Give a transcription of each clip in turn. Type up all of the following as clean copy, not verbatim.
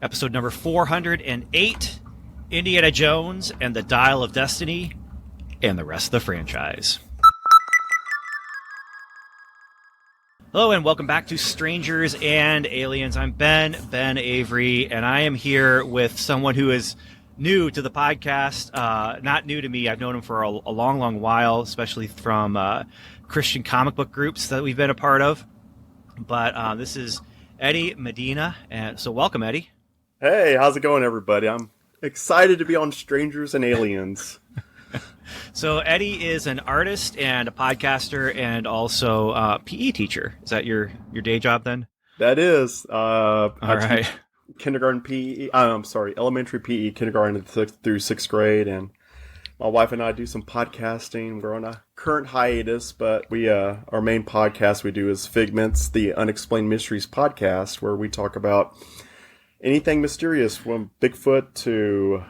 episode number 408, Indiana Jones and the Dial of Destiny, and the rest of the franchise. Hello and welcome back to Strangers and Aliens. I'm Ben Avery, and I am here with someone who is new to the podcast. Not new to me. I've known him for a long while, especially from Christian comic book groups that we've been a part of. But this is Eddie Medina, and so welcome, Eddie. Hey, how's it going, everybody? I'm excited to be on Strangers and Aliens. So Eddie is an artist and a podcaster and also a PE teacher. Is that your day job then? That is. All right. Kindergarten PE. Elementary PE, kindergarten through sixth grade, and my wife and I do some podcasting. We're on a current hiatus, but we our main podcast we do is Figments, the Unexplained Mysteries podcast, where we talk about anything mysterious, from Bigfoot to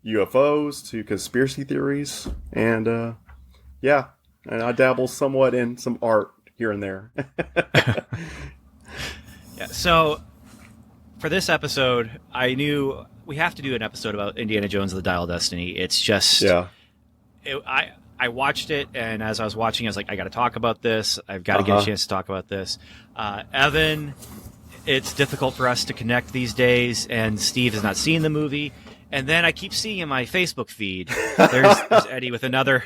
UFOs to conspiracy theories, and and I dabble somewhat in some art here and there. Yeah. So for this episode, I knew we have to do an episode about Indiana Jones and the Dial of Destiny. It's just, I watched it, and as I was watching, I was like, I got to talk about this. I've got to get a chance to talk about this. Evan, it's difficult for us to connect these days, and Steve has not seen the movie. And then I keep seeing in my Facebook feed, there's Eddie with another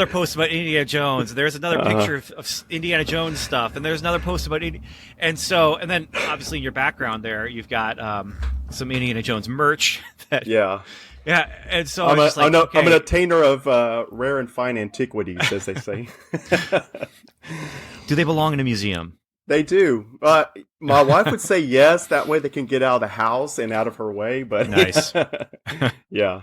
post about Indiana Jones. There's another picture of Indiana Jones stuff, and there's another post about and then obviously in your background there, you've got some Indiana Jones merch. Yeah. And so I'm an attainer of rare and fine antiquities, as they say. Do they belong in a museum? They do. My wife would say yes. That way they can get out of the house and out of her way. But nice. Yeah.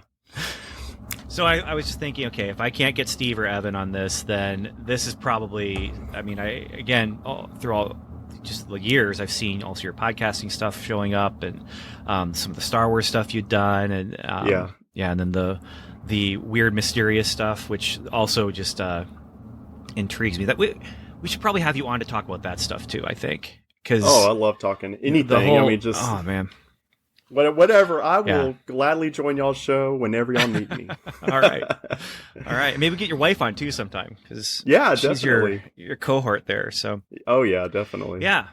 So I was just thinking, okay, if I can't get Steve or Evan on this, then this is probably, through all just the years, I've seen also your podcasting stuff showing up, and some of the Star Wars stuff you'd done, and and then the weird, mysterious stuff, which also just intrigues me. That we should probably have you on to talk about that stuff too, I think. I love talking anything. Oh man. Whatever. I will gladly join y'all's show whenever y'all need me. All right. Maybe get your wife on too sometime, because she's definitely your cohort there. So. Oh yeah, definitely. Yeah.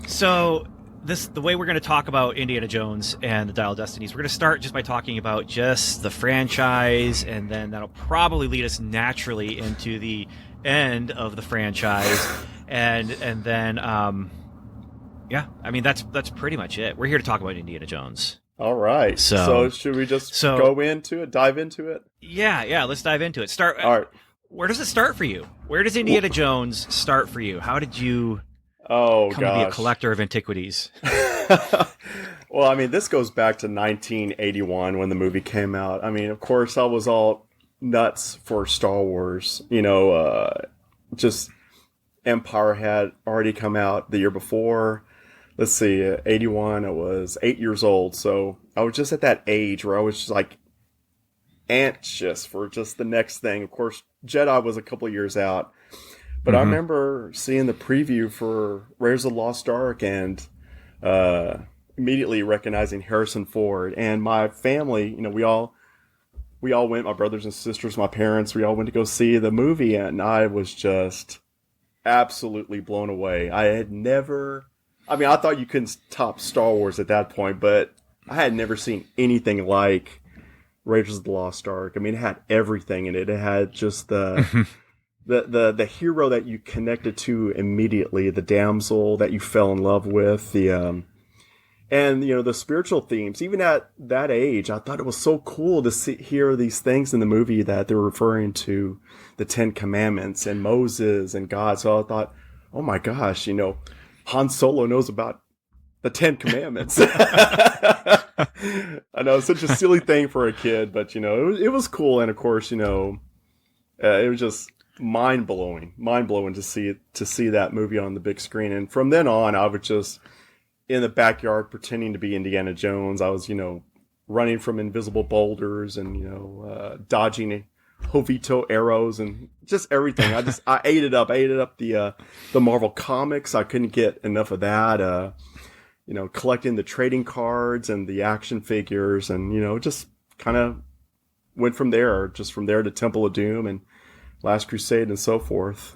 So the way we're going to talk about Indiana Jones and the Dial of Destiny, we're going to start just by talking about just the franchise, and then that'll probably lead us naturally into the end of the franchise, and then that's pretty much it. We're here to talk about Indiana Jones. All right. So should we just dive into it? Yeah, let's dive into it. All right. Where does it start for you? Where does Indiana Jones start for you? How did you come to be a collector of antiquities? Well, this goes back to 1981 when the movie came out. Of course, I was all nuts for Star Wars. Just Empire had already come out the year before. Let's see, 81, I was 8 years old. So I was just at that age where I was just like anxious for just the next thing. Of course, Jedi was a couple of years out. But I remember seeing the preview for Raiders of the Lost Ark and immediately recognizing Harrison Ford. And my family, we all went, my brothers and sisters, my parents, we all went to go see the movie, and I was just absolutely blown away. I had never, I thought you couldn't top Star Wars at that point, but I had never seen anything like Raiders of the Lost Ark. It had everything in it. It had just the hero that you connected to immediately, the damsel that you fell in love with, and the spiritual themes. Even at that age, I thought it was so cool to hear these things in the movie that they're referring to the Ten Commandments and Moses and God. So I thought, oh my gosh, Han Solo knows about the Ten Commandments. I know it's such a silly thing for a kid, but it was cool. And of course, it was just mind blowing to see that movie on the big screen. And from then on, I was just in the backyard pretending to be Indiana Jones. I was, running from invisible boulders and, dodging Jovito arrows and just everything. I ate it up. I ate it up the Marvel comics. I couldn't get enough of that. collecting the trading cards and the action figures, and just kind of went from there. Just from there to Temple of Doom and Last Crusade and so forth.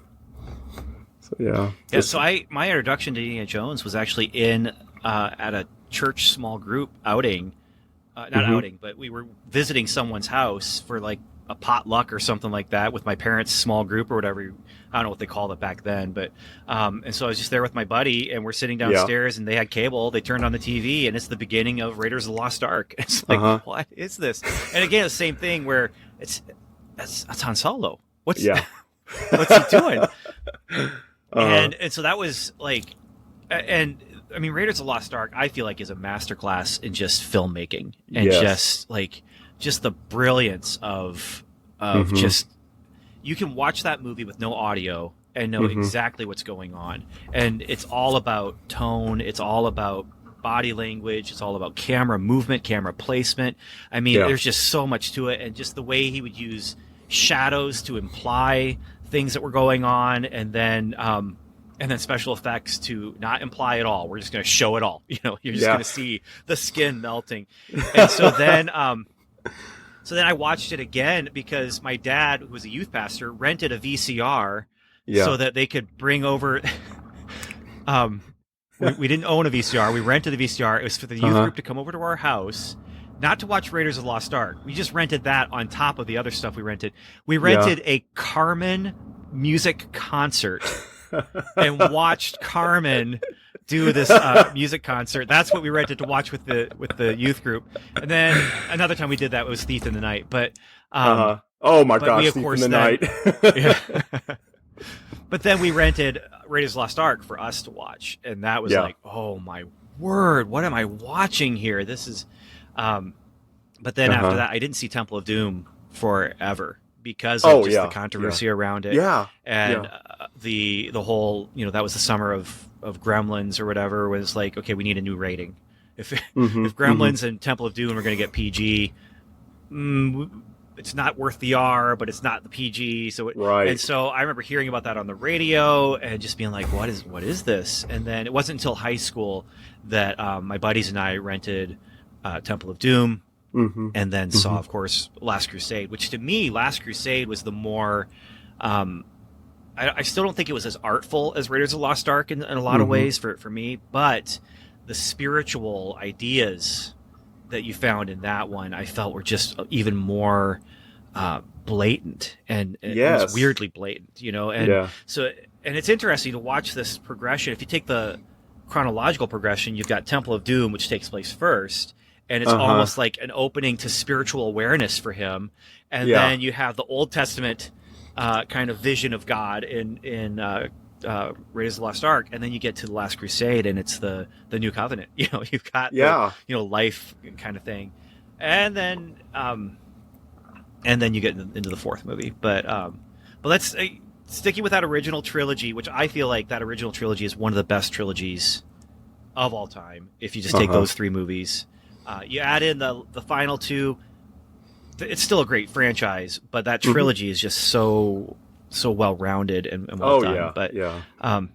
So yeah. So my introduction to Indiana Jones was actually in at a church small group outing, not outing, but we were visiting someone's house for like a potluck or something like that with my parents' small group or whatever. I don't know what they called it back then, but and so I was just there with my buddy, and we're sitting downstairs, and they had cable. They turned on the TV, and it's the beginning of Raiders of the Lost Ark. It's like, what is this? And again, the same thing where that's Han Solo. What's he doing? And so that was like, and I mean, Raiders of the Lost Ark, I feel like is a masterclass in just filmmaking and just the brilliance of just. You can watch that movie with no audio and know exactly what's going on. And it's all about tone. It's all about body language. It's all about camera movement, camera placement. I mean, there's just so much to it. And just the way he would use shadows to imply things that were going on. And then special effects to not imply at all. We're just going to show it all. You're just going to see the skin melting. And so then, So then I watched it again because my dad, who was a youth pastor, rented a VCR so that they could bring over. We didn't own a VCR. We rented a VCR. It was for the youth group to come over to our house, not to watch Raiders of the Lost Ark. We just rented that on top of the other stuff we rented. We rented a Carmen music concert and watched Carmen do this music concert. That's what we rented to watch with the youth group. And then another time we did that was Thief in the Night. But oh my gosh, Thief in the Night. But then we rented Raiders of the Lost Ark for us to watch, and that was like, oh my word, what am I watching here? This is. But then after that, I didn't see Temple of Doom forever because of the controversy around it. And the whole, that was the summer of Gremlins or whatever, was like, okay, we need a new rating. If Gremlins and Temple of Doom are going to get PG, it's not worth the R, but it's not the PG. So and so I remember hearing about that on the radio and just being like, what is this? And then it wasn't until high school that my buddies and I rented Temple of Doom. And then saw, of course, Last Crusade, which to me, Last Crusade was the more. I still don't think it was as artful as Raiders of the Lost Ark in a lot of ways for me, but the spiritual ideas that you found in that one, I felt were just even more blatant and it was weirdly blatant, And so, and it's interesting to watch this progression. If you take the chronological progression, you've got Temple of Doom, which takes place first. And it's almost like an opening to spiritual awareness for him. And then you have the Old Testament kind of vision of God in Raiders of the Lost Ark. And then you get to the Last Crusade, and it's the New Covenant. You've got the, life kind of thing. And then you get into the fourth movie. But let's sticking with that original trilogy, which I feel like that original trilogy is one of the best trilogies of all time. If you just take those three movies. You add in the final two, it's still a great franchise, but that trilogy is just so well rounded and well done. But and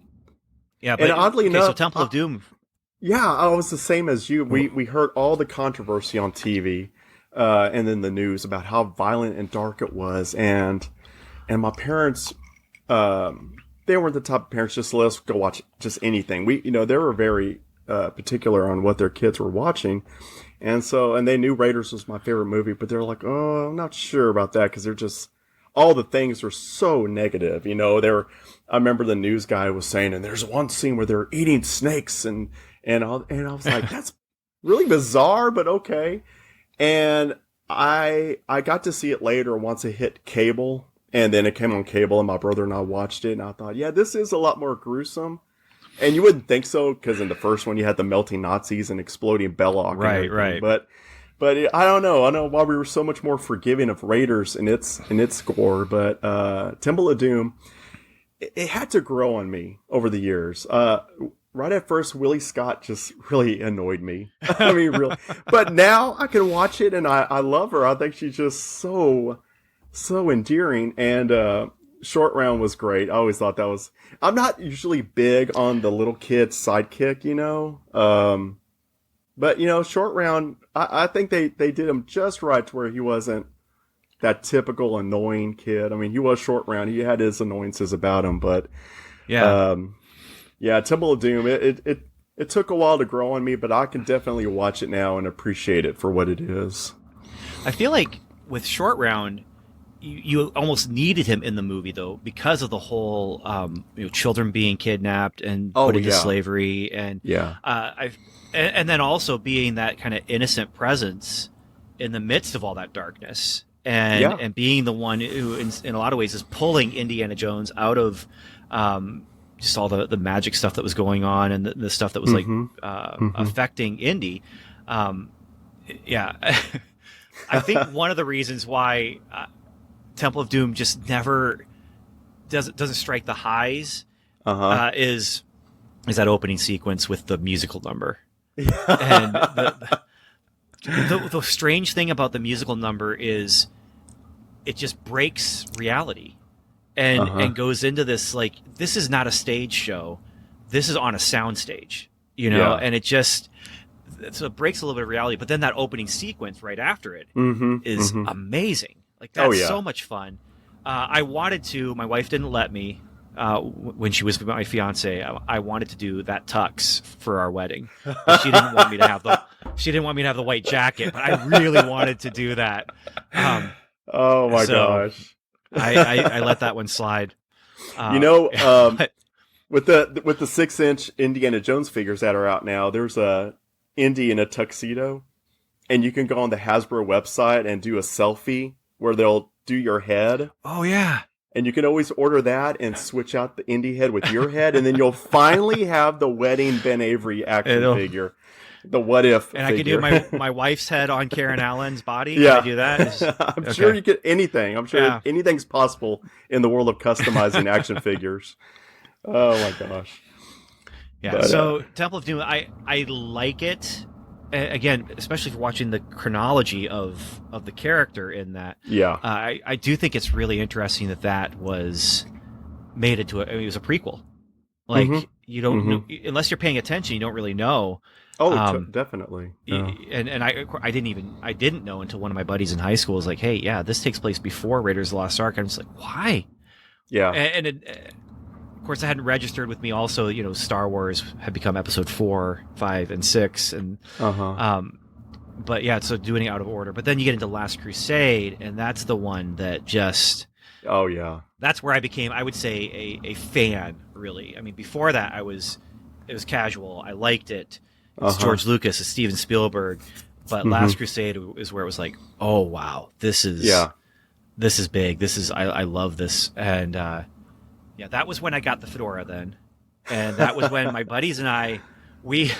oddly enough, so Temple of Doom. Yeah, I was the same as you. We heard all the controversy on TV, and then the news about how violent and dark it was, and my parents, they weren't the type of parents just let us go watch just anything. They were very particular on what their kids were watching. And they knew Raiders was my favorite movie, but they're like, oh, I'm not sure about that because they're just, all the things were so negative. I remember the news guy was saying, and there's one scene where they're eating snakes and I was like, that's really bizarre, but okay. And I got to see it later once it hit cable, and then it came on cable, and my brother and I watched it, and I thought, yeah, this is a lot more gruesome. And you wouldn't think so, because in the first one you had the melting Nazis and exploding Belloc. Right. But I don't know. I don't know why we were so much more forgiving of Raiders in its gore. But Temple of Doom, it had to grow on me over the years. Right at first, Willie Scott just really annoyed me. I mean, really. But now I can watch it, and I love her. I think she's just so endearing. And Short Round was great. I always thought that was. I'm not usually big on the little kid sidekick, but Short Round. I think they did him just right to where he wasn't that typical annoying kid. I mean, he was Short Round. He had his annoyances about him, but Temple of Doom. It took a while to grow on me, but I can definitely watch it now and appreciate it for what it is. I feel like with Short Round, you almost needed him in the movie though, because of the whole children being kidnapped and put into slavery, and and then also being that kind of innocent presence in the midst of all that darkness, and being the one who in a lot of ways is pulling Indiana Jones out of just all the magic stuff that was going on and the stuff that was affecting Indy. I think one of the reasons why Temple of Doom just never doesn't strike the highs is that opening sequence with the musical number. And the strange thing about the musical number is it just breaks reality and goes into this, like, this is not a stage show. This is on a sound stage, and it breaks a little bit of reality. But then that opening sequence right after it is amazing. Like, that's so much fun. I wanted to, my wife didn't let me, when she was with my fiance, I wanted to do that tux for our wedding. But she didn't want me to have the white jacket, but I really wanted to do that. Oh my gosh. I let that one slide. With the 6-inch Indiana Jones figures that are out now, there's a Indy in a tuxedo, and you can go on the Hasbro website and do a selfie where they'll do your head. Oh yeah. And you can always order that and switch out the Indy head with your head, and then you'll finally have the wedding Ben Avery action figure. The what if and figure. I can do my wife's head on Karen Allen's body. Can I do that? I'm sure you get anything. I'm sure anything's possible in the world of customizing action figures. Oh my gosh. Yeah. But, so Temple of Doom, I like it. Again, especially for watching the chronology of the character in that. Yeah. I do think it's really interesting that was made into it was a prequel. Like, you don't know, unless you're paying attention, you don't really know. Oh, definitely. Yeah. And I didn't know until one of my buddies in high school was like, "Hey, yeah, this takes place before Raiders of the Lost Ark." I'm just like, "Why?" Yeah. And of course, I hadn't registered with me. Also, Star Wars had become Episode 4, 5, and 6, and but yeah, so doing it out of order. But then you get into Last Crusade, and that's the one that just that's where I would say a fan, really. I mean, before that, it was casual. I liked it. It's George Lucas, it's Steven Spielberg, but Last Crusade is where it was like, oh wow, this is big. I love this, and that was when I got the fedora then, and that was when my buddies and I we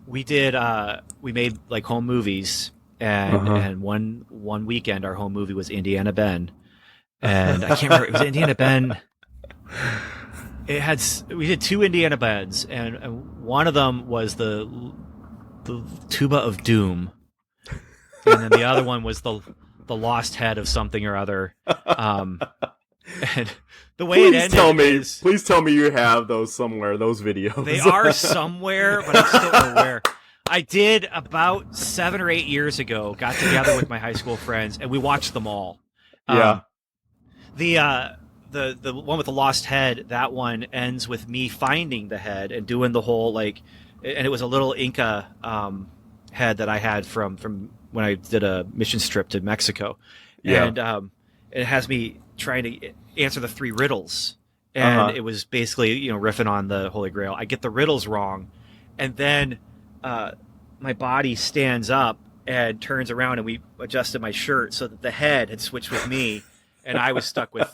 made like home movies, and one weekend our home movie was Indiana Ben, and I can't remember, it was Indiana Ben. We did 2 Indiana Bens, and one of them was the Tuba of Doom, and then the other one was the lost head of something or other. And the way it ended please tell me you have those somewhere. Those videos. They are somewhere, but I still don't know where. I did about 7 or 8 years ago. Got together with my high school friends, and we watched them all. The one with the lost head, that one ends with me finding the head and doing the whole, like, and it was a little Inca head that I had from when I did a mission trip to Mexico. And it has me trying to answer the 3 riddles. And it was basically, riffing on the Holy Grail. I get the riddles wrong, and then my body stands up and turns around, and we adjusted my shirt so that the head had switched with me. And I was stuck with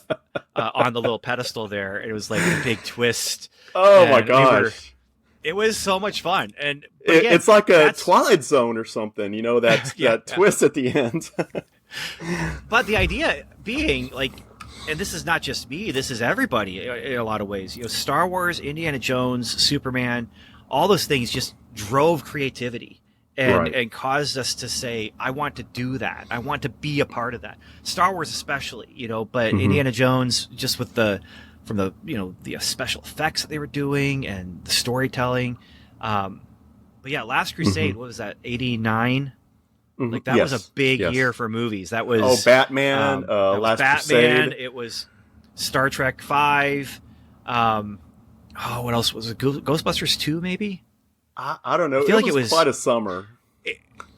on the little pedestal there. And it was like a big twist. Oh my gosh! It was so much fun, and again, it's like a Twilight Zone or something. That twist at the end. But the idea being, like, and this is not just me. This is everybody in a lot of ways. Star Wars, Indiana Jones, Superman, all those things just drove creativity, and caused us to say, I want to do that. I want to be a part of that. Star Wars especially, but Indiana Jones, just with the special effects that they were doing and the storytelling. But yeah, Last Crusade, what was that, 89? Like that was a big year for movies. That was Batman, Last Crusade. It was Star Trek 5. What else was it? Ghostbusters 2, maybe? I don't know. I feel like it was quite a summer.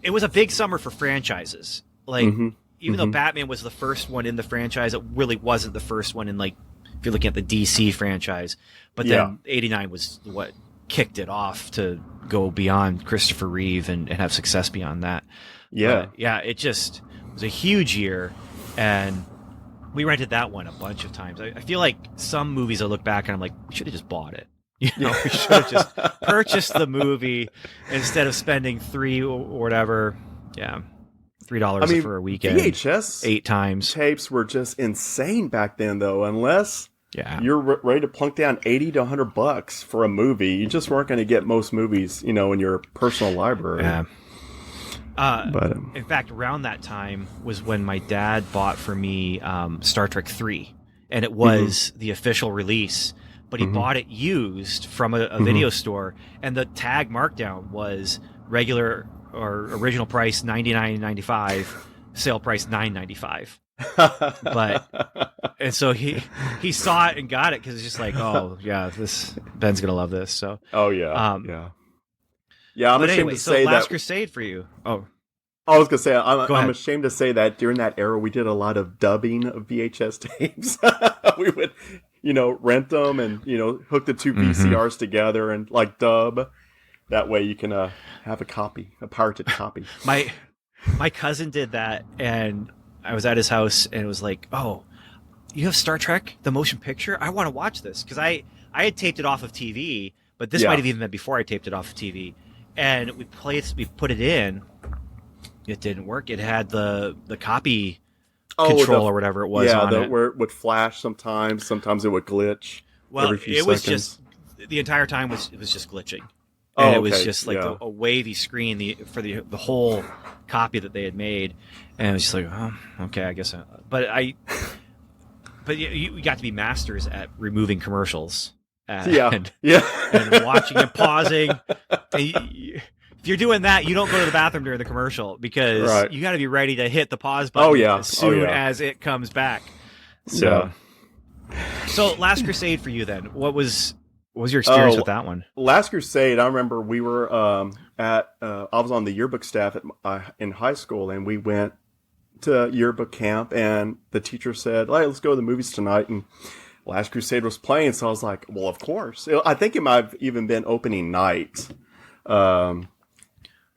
It was a big summer for franchises. Like even though Batman was the first one in the franchise, it really wasn't the first one in, like, if you're looking at the DC franchise. But then 89 was what kicked it off to go beyond Christopher Reeve and have success beyond that. Yeah. But it just was a huge year, and we rented that one a bunch of times. I feel like some movies I look back and I'm like, we should have just bought it. We should have just purchased the movie instead of spending $3 or whatever. Yeah. $3 for a weekend. VHS 8 times. Tapes were just insane back then, though. Unless you're ready to plunk down $80 to $100 for a movie, you just weren't going to get most movies, in your personal library. Yeah. In fact, around that time was when my dad bought for me Star Trek 3, and it was the official release, but he bought it used from a video store, and the tag markdown was regular or original price $99.95, sale price $9.95. And so he saw it and got it because it's just like, oh yeah, Ben's gonna love this. So I'm ashamed to say that. Last Crusade for you. Oh, I was gonna say I'm ashamed to say that during that era we did a lot of dubbing of VHS tapes. We would, rent them and hook the two VCRs together and like dub. That way you can have a pirated copy. My cousin did that, and I was at his house, and it was like, oh, you have Star Trek, the motion picture? I want to watch this. Because I had taped it off of TV, but this might have even been before I taped it off of TV. And we put it in. It didn't work. It had the copy control or whatever it was on it. Where it would flash sometimes. Sometimes it would glitch. Well, every few it seconds. was just, the entire time it was just glitching. And it was just like a wavy screen for the whole copy that they had made, and it was just like, oh, okay, I guess. But you got to be masters at removing commercials. And watching and pausing. If you're doing that, you don't go to the bathroom during the commercial because you got to be ready to hit the pause button as soon as it comes back. So Last Crusade for you then. What was your experience with that one? Last Crusade, I remember we were I was on the yearbook staff in high school, and we went to yearbook camp, and the teacher said, hey, let's go to the movies tonight, and Last Crusade was playing, so I was like, well, of course. I think it might have even been opening night. And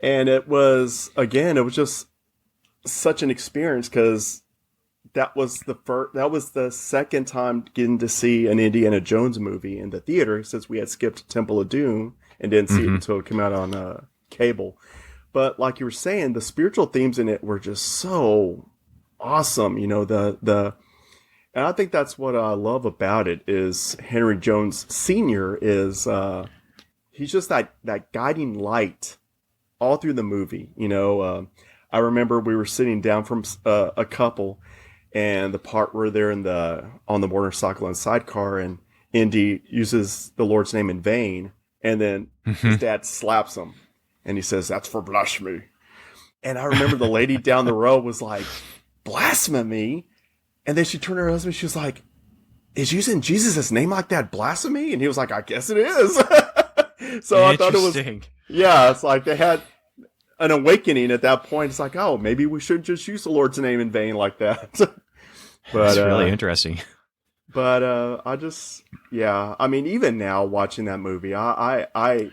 it was just such an experience because that was the second time getting to see an Indiana Jones movie in the theater since we had skipped Temple of Doom and didn't see it until it came out on cable. But like you were saying, the spiritual themes in it were just so awesome. And I think that's what I love about it is Henry Jones Sr. is he's just that guiding light all through the movie. I remember we were sitting down from a couple, and the part where they're on the motorcycle and sidecar, and Indy uses the Lord's name in vain, and then his dad slaps him, and he says, "That's for blasphemy." And I remember the lady down the row was like, "Blasphemy?" And then she turned to her husband, she was like, "Is using Jesus' name like that blasphemy?" And he was like, "I guess it is." So I thought it was, it's like they had an awakening at that point. It's like, oh, maybe we shouldn't just use the Lord's name in vain like that. But it's really interesting. But I mean, even now watching that movie, I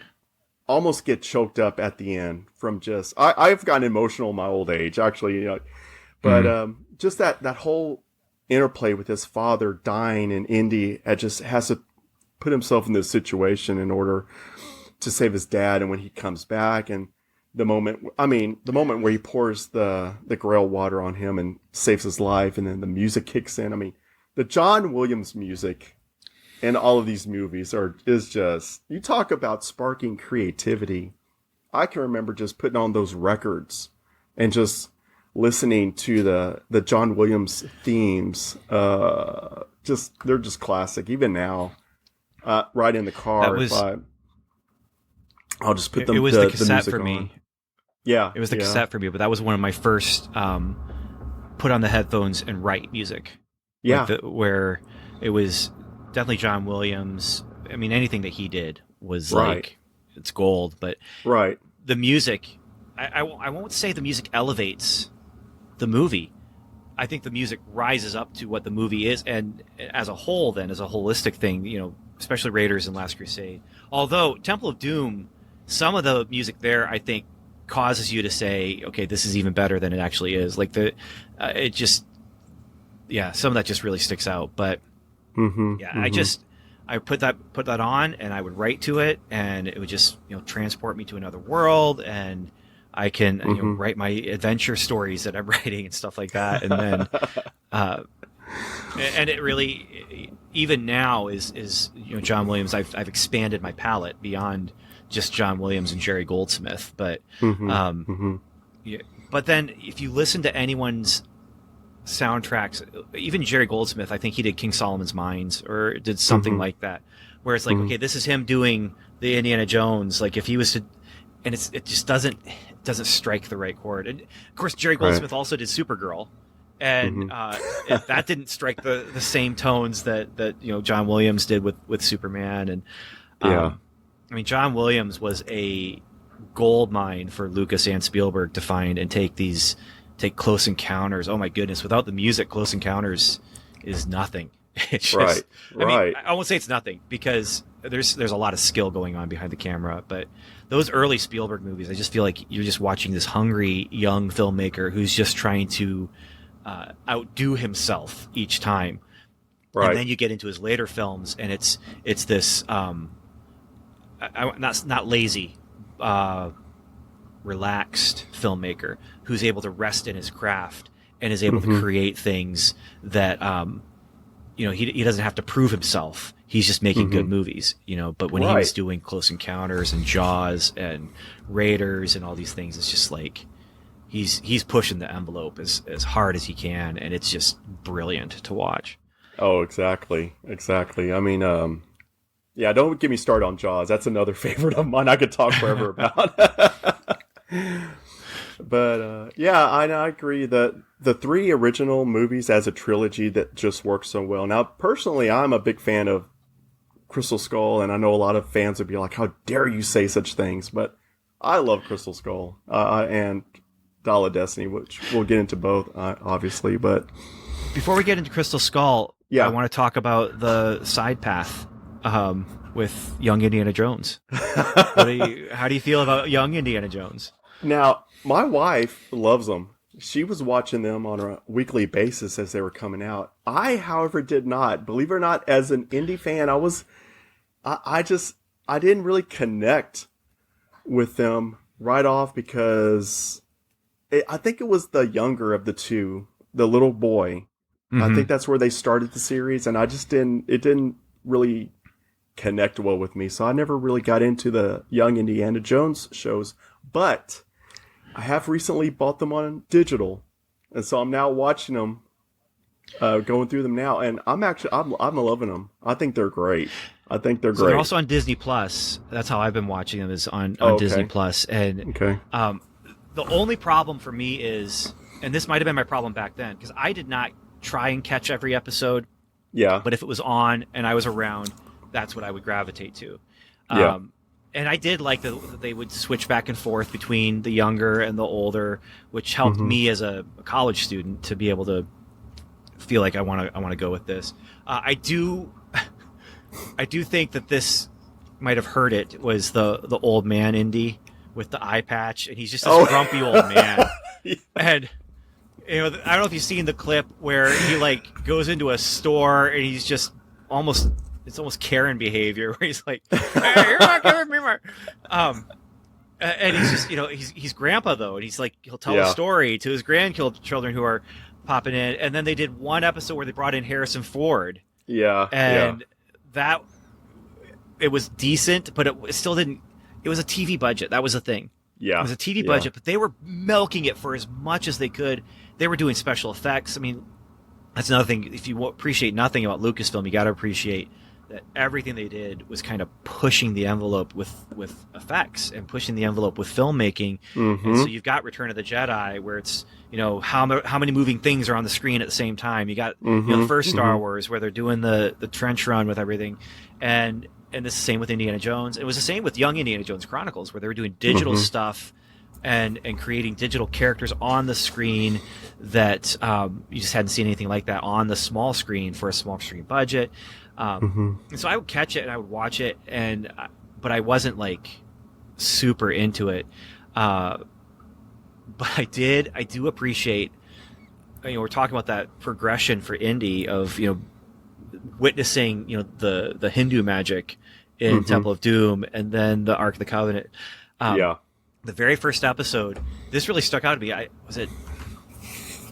almost get choked up at the end from just, I've gotten emotional in my old age, actually, but just that whole interplay with his father dying, and Indy just has to put himself in this situation in order to save his dad. And when he comes back, and the moment where he pours the Grail water on him and saves his life, and then the music kicks in. I mean, the John Williams music in all of these movies is just, you talk about sparking creativity. I can remember just putting on those records and just listening to the John Williams themes. They're just classic. Even now, right in the car, I'll just put them. It was the cassette for on. me. Yeah, it was the cassette for me. But that was one of my first put on the headphones and write music. Yeah, where it was definitely John Williams. I mean, anything that he did was right. Like it's gold. But right, the music, I won't say the music elevates the movie. I think the music rises up to what the movie is, and as a whole, then as a holistic thing, you know, especially Raiders and Last Crusade. Although Temple of Doom, some of the music there, I think, causes you to say, okay, this is even better than it actually is. Like some of that just really sticks out. But I put that on, and I would write to it, and it would just, you know, transport me to another world, and I can you know, write my adventure stories that I'm writing and stuff like that. And then, and it really, even now is, you know, John Williams, I've expanded my palette beyond just John Williams and Jerry Goldsmith. But, but then if you listen to anyone's soundtracks, even Jerry Goldsmith, I think he did King Solomon's Mines or did something like that, where it's like, okay, this is him doing the Indiana Jones. Like if he was to, and it just doesn't strike the right chord. And of course, Jerry Goldsmith also did Supergirl, and that didn't strike the same tones that you know John Williams did with Superman. And I mean, John Williams was a gold mine for Lucas and Spielberg to find and take Close Encounters. Oh my goodness! Without the music, Close Encounters is nothing. It's just, I mean, I won't say it's nothing because there's a lot of skill going on behind the camera, but those early Spielberg movies, I just feel like you're just watching this hungry young filmmaker who's just trying to outdo himself each time. Right. And then you get into his later films, and it's this not lazy, relaxed filmmaker who's able to rest in his craft and is able to create things that you know, he doesn't have to prove himself. He's just making good movies, you know. But when he was doing Close Encounters and Jaws and Raiders and all these things, it's just like he's pushing the envelope as hard as he can, and it's just brilliant to watch. Oh, exactly. I mean, don't get me started on Jaws. That's another favorite of mine I could talk forever about. But I agree that the three original movies as a trilogy that just work so well. Now, personally, I'm a big fan of Crystal Skull, and I know a lot of fans would be like, how dare you say such things? But I love Crystal Skull and Dial of Destiny, which we'll get into both, obviously. But before we get into Crystal Skull, I want to talk about the side path with Young Indiana Jones. How do you feel about Young Indiana Jones? Now, my wife loves them. She was watching them on a weekly basis as they were coming out. I, however, did not. Believe it or not, as an Indy fan, I didn't really connect with them right off because I think it was the younger of the two, the little boy. I think that's where they started the series, and it didn't really connect well with me. So I never really got into the Young Indiana Jones shows, but I have recently bought them on digital, and so I'm now watching them, going through them now, and I'm loving them. I think they're great. So they're also on Disney Plus. That's how I've been watching them, is on Disney Plus. And the only problem for me is, and this might have been my problem back then, because I did not try and catch every episode. Yeah. But if it was on and I was around, that's what I would gravitate to. And I did like that they would switch back and forth between the younger and the older, which helped me as a college student to be able to feel like I want to go with this. I do think that this might have hurt it, was the old man Indy with the eye patch, and he's just this grumpy old man. And I don't know if you've seen the clip where he like goes into a store and he's just it's almost Karen behavior, where he's like, "Hey, you're not giving me my," and he's just, he's grandpa though, and he's like, he'll tell a story to his grandchildren who are popping in, and then they did one episode where they brought in Harrison Ford, and that it was decent, but it still didn't. It was a TV budget. That was the thing. Yeah. It was a TV budget, but they were milking it for as much as they could. They were doing special effects. I mean, that's another thing. If you appreciate nothing about Lucasfilm, you got to appreciate that everything they did was kind of pushing the envelope with effects and pushing the envelope with filmmaking. And so you've got Return of the Jedi, where it's, how many moving things are on the screen at the same time. You got the first Star Wars, where they're doing the trench run with everything, and it's the same with Indiana Jones. It was the same with Young Indiana Jones Chronicles, where they were doing digital stuff and creating digital characters on the screen that you just hadn't seen anything like that on the small screen for a small screen budget. And so I would catch it and I would watch it, but I wasn't like super into it. But I do appreciate, we're talking about that progression for Indy of, witnessing, the Hindu magic in Temple of Doom and then the Ark of the Covenant. The very first episode, this really stuck out to me.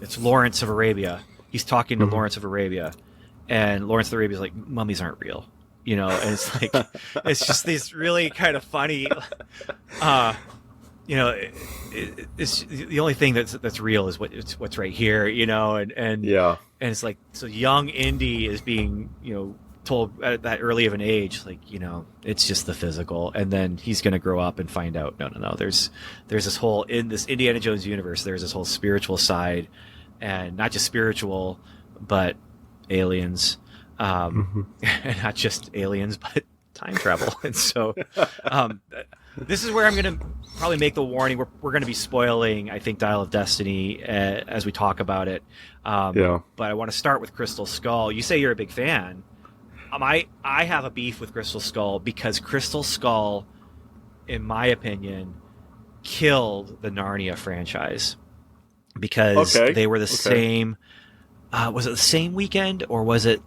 It's Lawrence of Arabia. He's talking to Lawrence of Arabia. And Lawrence of Arabia's like, mummies aren't real, and it's like, it's just these really kind of funny, it's the only thing that's real is what's right here, and it's like, so young Indy is being, told at that early of an age, like, it's just the physical, and then he's going to grow up and find out, no, there's this whole, in this Indiana Jones universe, there's this whole spiritual side, and not just spiritual, but aliens, and not just aliens, but time travel. And so this is where I'm going to probably make the warning. We're going to be spoiling, I think, Dial of Destiny as we talk about it. But I want to start with Crystal Skull. You say you're a big fan. I have a beef with Crystal Skull because Crystal Skull, in my opinion, killed the Narnia franchise because they were the same. Was it the same weekend, or was it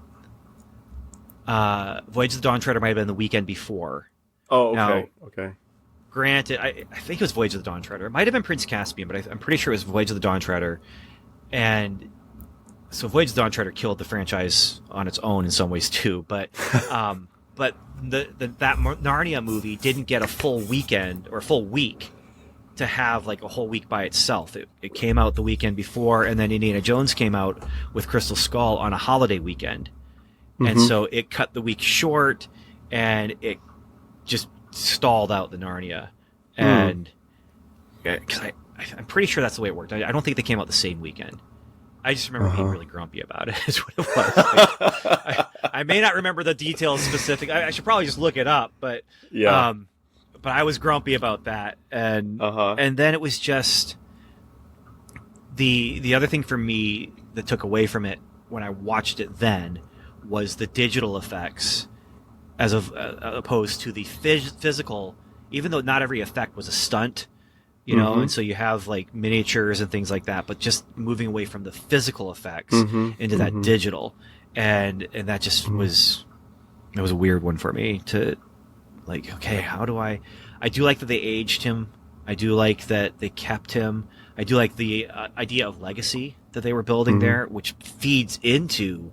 Voyage of the Dawn Treader might have been the weekend before? Oh, okay. Okay. Granted, I think it was Voyage of the Dawn Treader. It might have been Prince Caspian, but I'm pretty sure it was Voyage of the Dawn Treader. And so Voyage of the Dawn Treader killed the franchise on its own in some ways too. But that Narnia movie didn't get a full weekend or a full week to have like a whole week by itself. It came out the weekend before, and then Indiana Jones came out with Crystal Skull on a holiday weekend. And so it cut the week short, and it just stalled out the Narnia. And because I'm pretty sure that's the way it worked. I don't think they came out the same weekend. I just remember being really grumpy about it, is what it was. Like, I may not remember the details specific. I should probably just look it up, but but I was grumpy about that, and then it was just the other thing for me that took away from it when I watched it then was the digital effects, as opposed to the physical. Even though not every effect was a stunt, and so you have like miniatures and things like that, but just moving away from the physical effects into that digital, and that just was a weird one for me to. Like, okay, how do I do like that they aged him. I do like that they kept him. I do like the idea of legacy that they were building there, which feeds into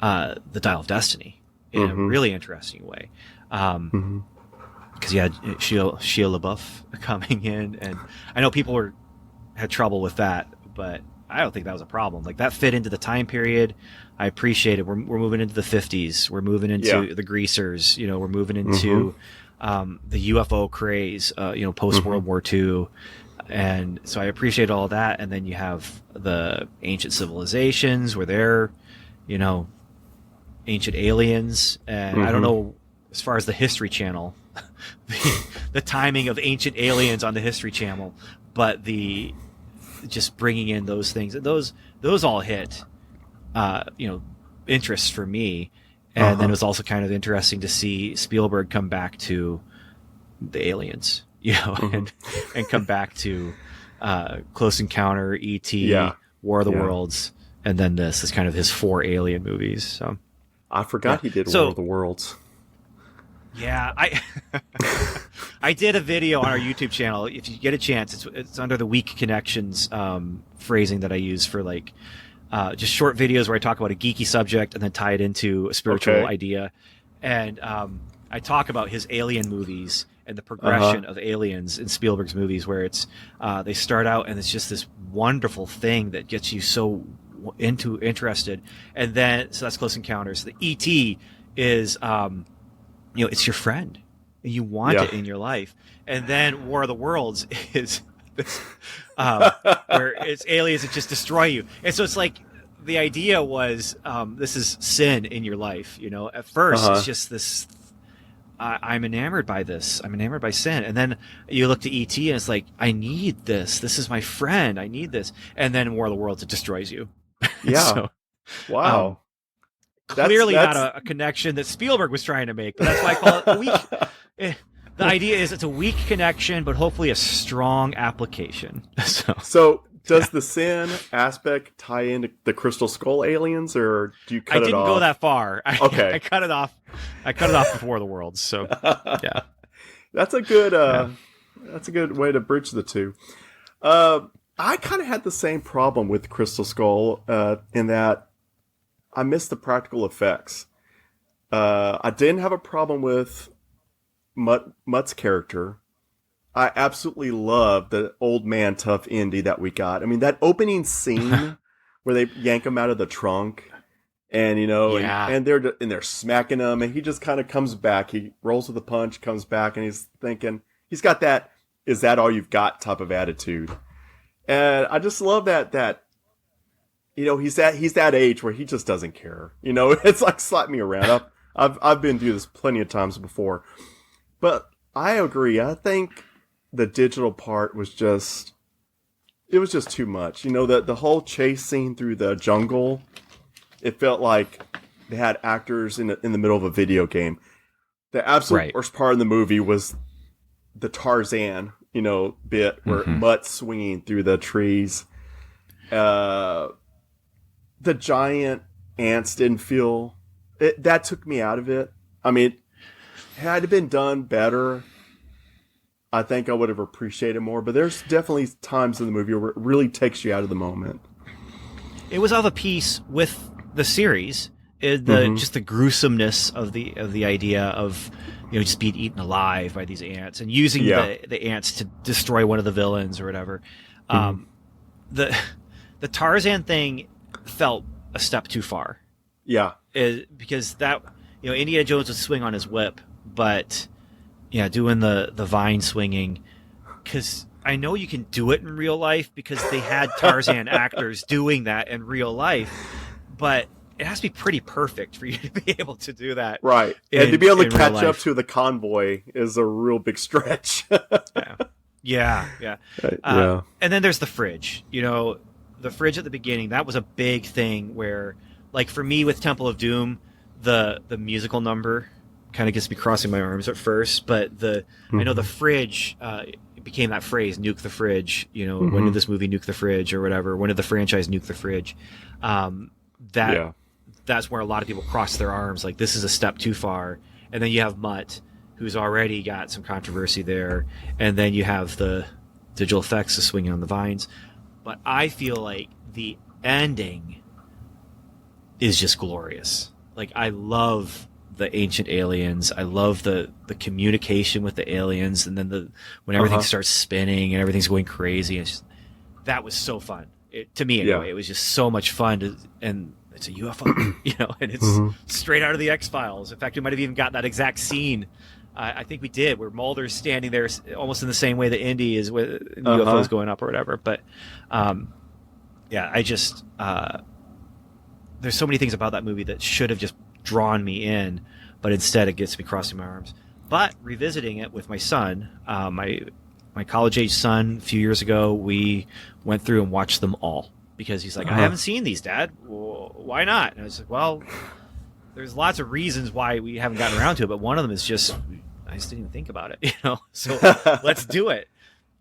the Dial of Destiny in a really interesting way. Because you had Shia LaBeouf coming in, and I know people had trouble with that, but I don't think that was a problem. Like, that fit into the time period. I appreciate it. We're moving into the 50s. We're moving into the greasers. We're moving into the UFO craze. Post World War II, and so I appreciate all that. And then you have the ancient civilizations where they're, ancient aliens. And I don't know, as far as the History Channel, the timing of ancient aliens on the History Channel, but just bringing in those things, those all hit. Interests for me, and then it was also kind of interesting to see Spielberg come back to the aliens, and come back to Close Encounter, E.T., War of the Worlds, and then this is kind of his 4 alien movies. So I forgot he did War of the Worlds. Yeah, I did a video on our YouTube channel. If you get a chance, it's under the Weak Connections phrasing that I use for like. Just short videos where I talk about a geeky subject and then tie it into a spiritual idea. And I talk about his alien movies and the progression of aliens in Spielberg's movies, where it's they start out and it's just this wonderful thing that gets you so interested, and then so that's Close Encounters. The ET is it's your friend, and you want it in your life, and then War of the Worlds is this, where it's aliens that just destroy you, and so it's like the idea was this is sin in your life. At first it's just this. I'm enamored by this. I'm enamored by sin. And then you look to ET and it's like, I need this. This is my friend. I need this. And then War of the Worlds, it destroys you. Yeah. So, wow. Clearly not a connection that Spielberg was trying to make, but that's why I call it weak. The idea is it's a weak connection, but hopefully a strong application. So does the sin aspect tie into the Crystal Skull aliens, or do you cut it off? I didn't go that far. Okay. I cut it off. I cut it off before the Worlds. So yeah, that's a good. That's a good way to bridge the two. I kind of had the same problem with Crystal Skull in that I missed the practical effects. I didn't have a problem with Mutt's character. I absolutely love the old man tough Indy that we got. I mean, that opening scene where they yank him out of the trunk, and and they're smacking him, and he just kind of comes back. He rolls with a punch, comes back, and he's thinking he's got that "is that all you've got" type of attitude. And I just love that he's that age where he just doesn't care. It's like slap me around. I've been through this plenty of times before, but I agree. I think the digital part was just too much. The whole chase scene through the jungle, it felt like they had actors in the middle of a video game. The absolute worst part of the movie was the Tarzan, bit where Mutt's swinging through the trees. The giant ants didn't feel it. That took me out of it. I mean, had it been done better, I think I would have appreciated more, but there's definitely times in the movie where it really takes you out of the moment. It was of a piece with the series, just the gruesomeness of the idea of just being eaten alive by these ants and using the ants to destroy one of the villains or whatever. The Tarzan thing felt a step too far. Yeah, because that Indiana Jones would swing on his whip, but doing the vine swinging, because I know you can do it in real life because they had Tarzan actors doing that in real life, but it has to be pretty perfect for you to be able to do that. Right. And to be able to catch up to the convoy is a real big stretch. Yeah. And then there's the fridge. The fridge at the beginning, that was a big thing where, like for me with Temple of Doom, the musical number kind of gets me crossing my arms at first, but I know the fridge it became that phrase, nuke the fridge. When did this movie nuke the fridge or whatever? When did the franchise nuke the fridge? That's where a lot of people cross their arms, like this is a step too far. And then you have Mutt, who's already got some controversy there, and then you have the digital effects of swinging on the vines. But I feel like the ending is just glorious. Like I love the ancient aliens. I love the communication with the aliens, and then when everything starts spinning and everything's going crazy. That was so fun. To me, anyway, it was just so much fun. And it's a UFO, and it's straight out of the X-Files. In fact, we might have even got that exact scene. I think we did, where Mulder's standing there almost in the same way that Indy is with the UFOs going up or whatever. But I just there's so many things about that movie that should have just drawn me in, but instead it gets me crossing my arms. But revisiting it with my son, my college-age son, a few years ago, we went through and watched them all because he's like, I haven't seen these, Dad. Well, why not? And I was like, well, there's lots of reasons why we haven't gotten around to it, but one of them is just I just didn't even think about it, So let's do it.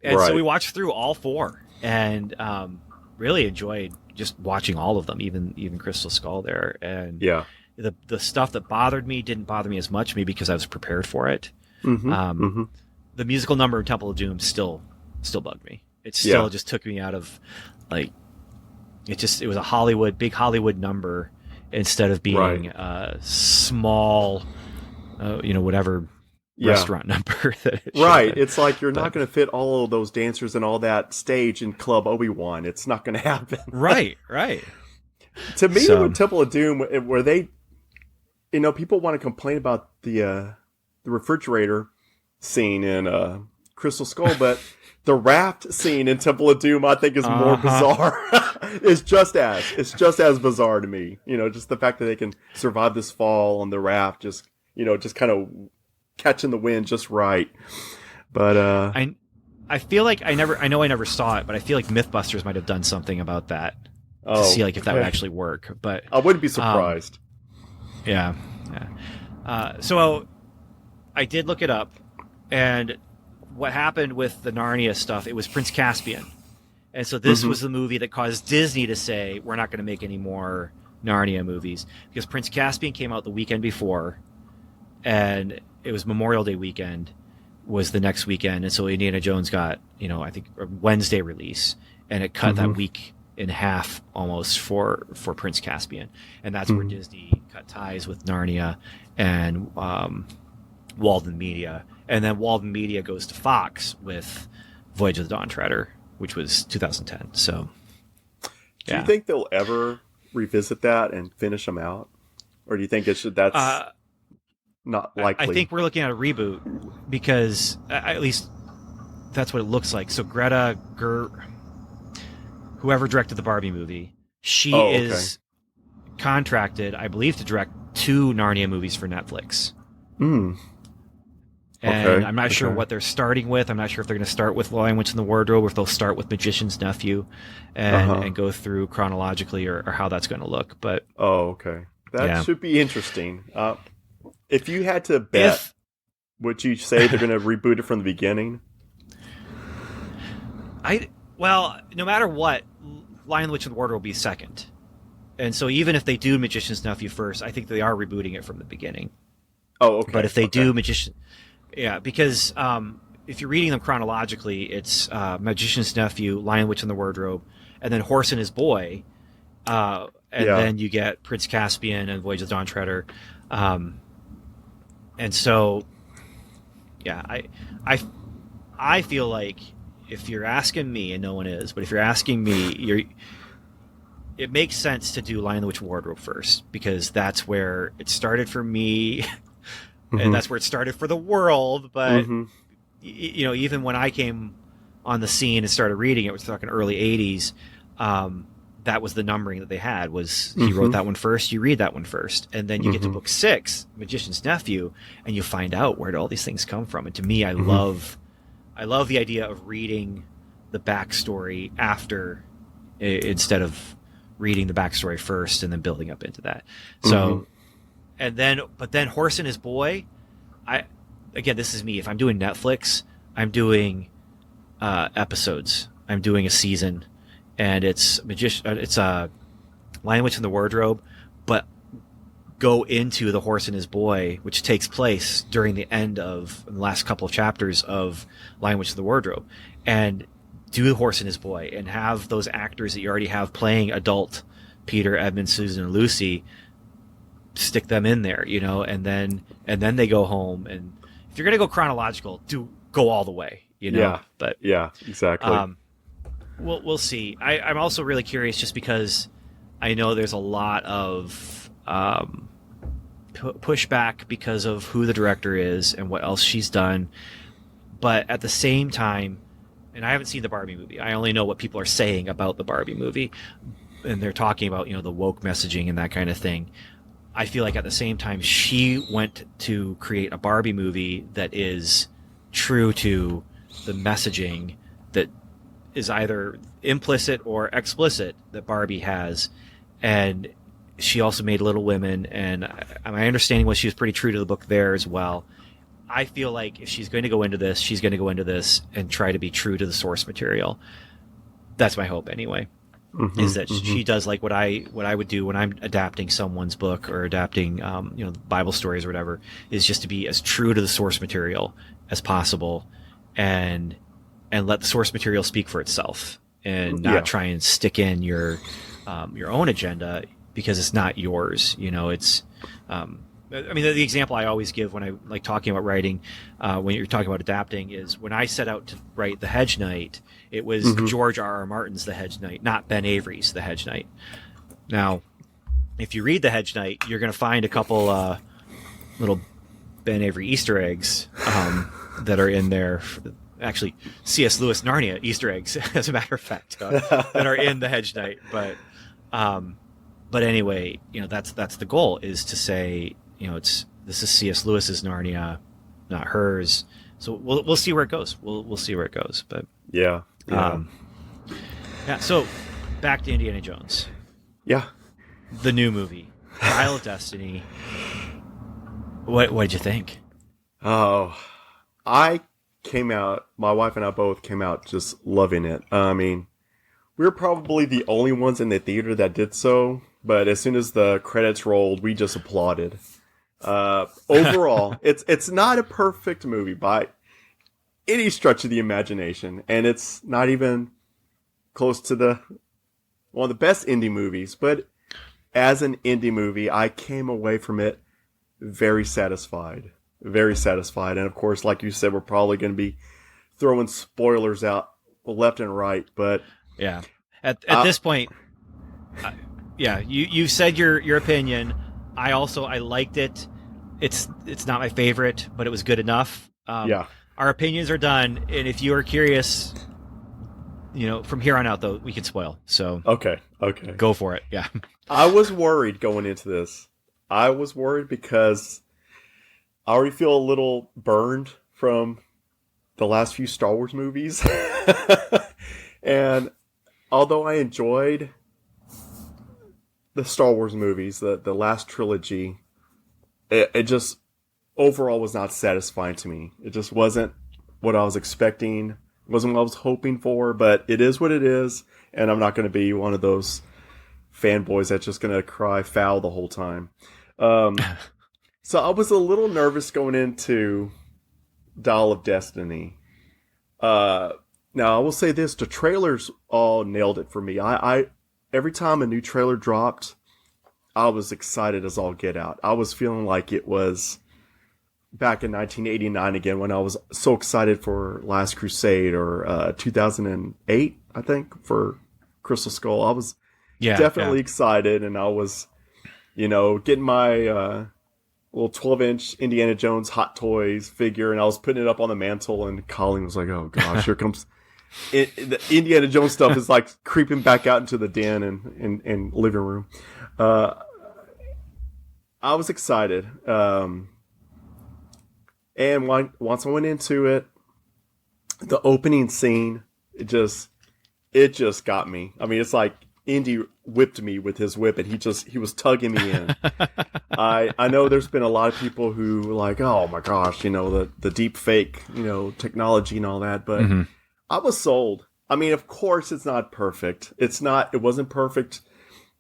And so we watched through all four and really enjoyed just watching all of them, even Crystal Skull there. And the stuff that bothered me didn't bother me as much, maybe because I was prepared for it. The musical number in Temple of Doom still bugged me. It still just took me out of like it was a big Hollywood number instead of being small, whatever restaurant number. Right. It's like you're not going to fit all of those dancers and all that stage in Club Obi-Wan. It's not going to happen. Right. To me, with Temple of Doom, where they, people want to complain about the refrigerator scene in Crystal Skull, but the raft scene in Temple of Doom, I think, is more bizarre. It's just as bizarre to me. Just the fact that they can survive this fall on the raft, just kind of catching the wind just right. But I feel like I know I never saw it, but I feel like Mythbusters might have done something about that to see if that would actually work. But I wouldn't be surprised. Yeah. So I did look it up, and what happened with the Narnia stuff, it was Prince Caspian. And so this was the movie that caused Disney to say, we're not going to make any more Narnia movies, because Prince Caspian came out the weekend before, and it was Memorial Day weekend was the next weekend. And so Indiana Jones got, I think a Wednesday release, and it cut that week in half almost for Prince Caspian. And that's where Disney cut ties with Narnia and Walden Media. And then Walden Media goes to Fox with Voyage of the Dawn Treader, which was 2010. So, do you think they'll ever revisit that and finish them out, or do you think that's not likely? I think we're looking at a reboot, because at least that's what it looks like. So Greta whoever directed the Barbie movie, she is contracted, I believe, to direct 2 Narnia movies for Netflix. And I'm not sure what they're starting with. I'm not sure if they're going to start with Lion, Witch, and the Wardrobe, or if they'll start with Magician's Nephew and go through chronologically, or how that's going to look. But that should be interesting. If you had to bet, would you say they're going to reboot it from the beginning? Well, no matter what, Lion, Witch, and the Wardrobe will be second. And so even if they do Magician's Nephew first, I think they are rebooting it from the beginning. Oh, okay. But if they do Magician... Yeah, because if you're reading them chronologically, it's Magician's Nephew, Lion, Witch, and the Wardrobe, and then Horse and His Boy, and then you get Prince Caspian and Voyage of the Dawn Treader. And so, I feel like if you're asking me, and no one is, but if you're asking me, it makes sense to do Lion, the Witch, and the Wardrobe first, because that's where it started for me. And that's where it started for the world. But, even when I came on the scene and started reading it, we're talking early 80s, that was the numbering that they had, was he wrote that one first, you read that one first. And then you get to book 6, Magician's Nephew, and you find out where all these things come from. And to me, I love the idea of reading the backstory after, instead of reading the backstory first and then building up into that. So... But then Horse and His Boy, again, this is me. If I'm doing Netflix, I'm doing episodes. I'm doing a season, and it's Lion, Witch, and the Wardrobe, but go into the Horse and His Boy, which takes place during the end of the last couple of chapters of Lion, Witch, and the Wardrobe, and do the Horse and His Boy, and have those actors that you already have playing adult Peter, Edmund, Susan, and Lucy. Stick them in there, and then they go home. And if you're going to go chronological, go all the way, But exactly. We'll see. I'm also really curious, just because I know there's a lot of pushback because of who the director is and what else she's done. But at the same time, and I haven't seen the Barbie movie, I only know what people are saying about the Barbie movie, and they're talking about the woke messaging and that kind of thing. I feel like at the same time, she went to create a Barbie movie that is true to the messaging that is either implicit or explicit that Barbie has. And she also made Little Women, and my understanding was she was pretty true to the book there as well. I feel like if she's going to go into this, she's going to go into this and try to be true to the source material. That's my hope anyway. Is that she does like what I would do when I'm adapting someone's book or adapting Bible stories or whatever, is just to be as true to the source material as possible, and let the source material speak for itself, and not try and stick in your own agenda, because it's not yours. It's I mean, the example I always give when I like talking about writing, when you're talking about adapting, is when I set out to write The Hedge Knight, it was George R. R. Martin's The Hedge Knight, not Ben Avery's The Hedge Knight. Now, if you read The Hedge Knight, you're going to find a couple little Ben Avery Easter eggs that are in there. Actually, C.S. Lewis Narnia Easter eggs, as a matter of fact, that are in The Hedge Knight. But anyway, that's the goal, is to say, this is C.S. Lewis's Narnia, not hers. So we'll see where it goes. We'll see where it goes. But yeah. So back to Indiana Jones. Yeah. The new movie, Dial of Destiny. What did you think? Oh, my wife and I both came out just loving it. I mean, we were probably the only ones in the theater that did so, but as soon as the credits rolled, we just applauded. Overall, it's not a perfect movie by any stretch of the imagination, and it's not even close to one of the best Indy movies, but as an Indy movie, I came away from it very satisfied. Very satisfied. And of course, like you said, we're probably going to be throwing spoilers out left and right, but yeah, at this point, you said your opinion. I liked it. It's not my favorite, but it was good enough. Our opinions are done, and if you are curious, from here on out, though, we can spoil. So okay, go for it. Yeah, I was worried going into this. I was worried because I already feel a little burned from the last few Star Wars movies. And although I enjoyed the Star Wars movies, the last trilogy, it just overall was not satisfying to me. It just wasn't what I was expecting. It wasn't what I was hoping for, but it is what it is. And I'm not going to be one of those fanboys that's just going to cry foul the whole time. So I was a little nervous going into Dial of Destiny. Now I will say this: the trailers all nailed it for me. I every time a new trailer dropped, I was excited as all get out. I was feeling like it was back in 1989 again, when I was so excited for Last Crusade, or 2008, I think, for Crystal Skull. I was definitely excited, and I was, getting my little 12-inch Indiana Jones Hot Toys figure, and I was putting it up on the mantle, and Colleen was like, oh gosh, here comes... the Indiana Jones stuff is like creeping back out into the den and living room. I was excited. And once I went into it, the opening scene, it just got me. I mean, it's like Indy whipped me with his whip, and he was tugging me in. I know there's been a lot of people who were like, oh my gosh, the deep fake, technology and all that, but I was sold. I mean, of course it's not perfect. It wasn't perfect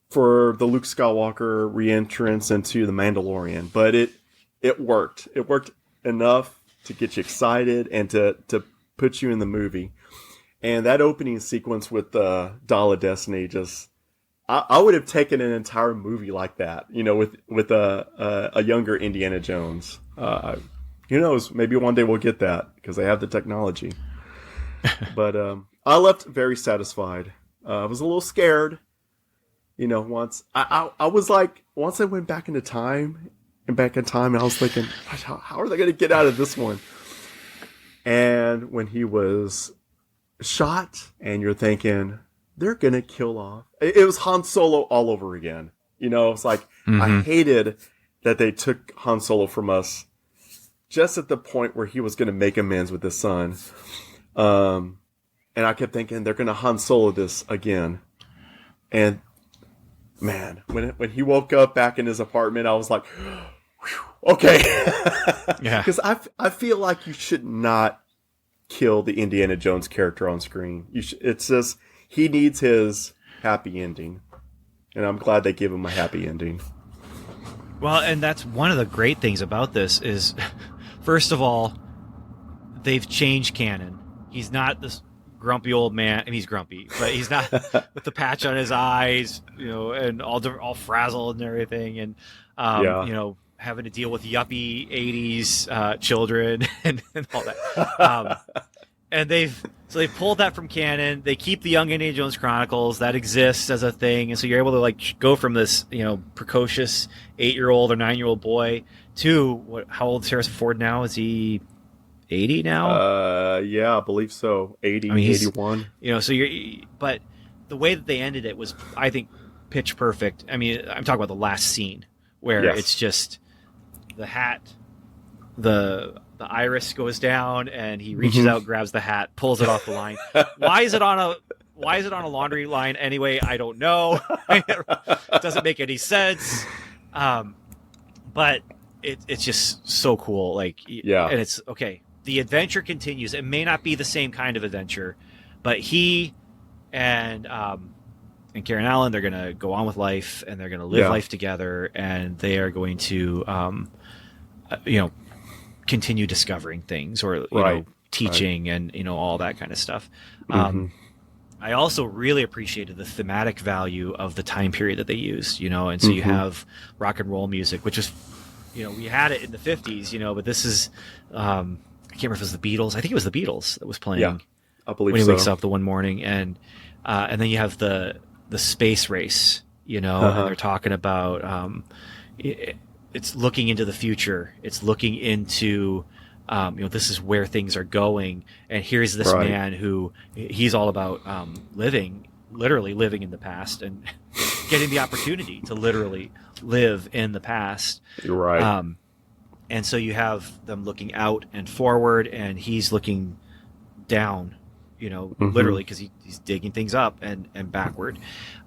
for the Luke Skywalker re-entrance into the Mandalorian, but it worked. It worked enough to get you excited and to put you in the movie. And that opening sequence with Dial of Destiny, I would have taken an entire movie like that, with a younger Indiana Jones. Who knows? Maybe one day we'll get that, because they have the technology. But I left very satisfied. I was a little scared, once I was like, once I went back in time, and I was thinking, how are they going to get out of this one? And when he was shot, and you're thinking, they're going to kill off. It was Han Solo all over again. It's like, I hated that they took Han Solo from us just at the point where he was going to make amends with his son. And I kept thinking, they're going to Han Solo this again. And man, when he woke up back in his apartment, I was like, okay. Yeah. Because I feel like you should not kill the Indiana Jones character on screen. It's just, he needs his happy ending. And I'm glad they give him a happy ending. Well, and that's one of the great things about this is, first of all, they've changed canon. He's not this grumpy old man. I mean, he's grumpy, but he's not with the patch on his eyes, and all frazzled and everything. And, having to deal with yuppie 80s children and all that. And they've pulled that from canon. They keep the Young Indiana Jones Chronicles that exists as a thing, and so you're able to like go from this precocious 8-year-old or 9-year-old boy to how old is Harrison Ford now? Is he 80 now? Yeah, I believe so. 80, 81. But the way that they ended it was, I think, pitch perfect. I mean, I'm talking about the last scene where it's just the hat, the iris goes down, and he reaches out, grabs the hat, pulls it off the line. Why is it on a laundry line anyway? I don't know. It doesn't make any sense. But it's just so cool. Like, and it's okay. The adventure continues. It may not be the same kind of adventure, but he and Karen Allen, they're going to go on with life, and they're going to live life together, and they are going to, continue discovering things, or teaching, and all that kind of stuff. I also really appreciated the thematic value of the time period that they used, and so you have rock and roll music, which is, we had it in the 50s, but this is, I can't remember if it was the Beatles. I think it was the Beatles that was playing. Yeah, I believe when he wakes up the one morning, and then you have the space race, and they're talking about it's looking into the future. It's looking into this is where things are going, and here's this man who he's all about literally living in the past and getting the opportunity to literally live in the past. You're right. And so you have them looking out and forward, and he's looking down, literally, because he's digging things up and backward.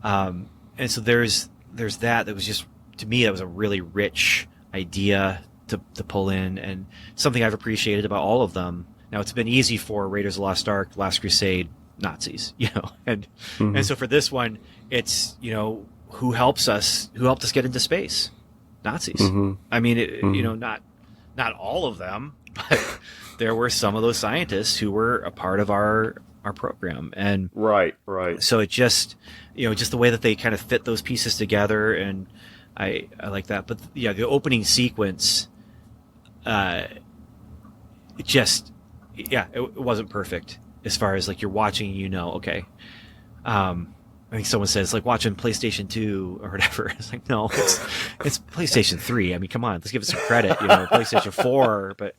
And so there's that was just, to me, that was a really rich idea to pull in, and something I've appreciated about all of them. Now, it's been easy for Raiders of the Lost Ark, Last Crusade, Nazis, and so for this one, it's, who helped us get into space? Nazis. I mean, not all of them, but there were some of those scientists who were a part of our program. And right. So it just, just the way that they kind of fit those pieces together, and I like that. But the opening sequence, it wasn't perfect as far as like you're watching, okay. I think someone says like watching PlayStation 2 or whatever. It's like, no, it's PlayStation 3. I mean, come on, let's give it some credit, PlayStation 4. But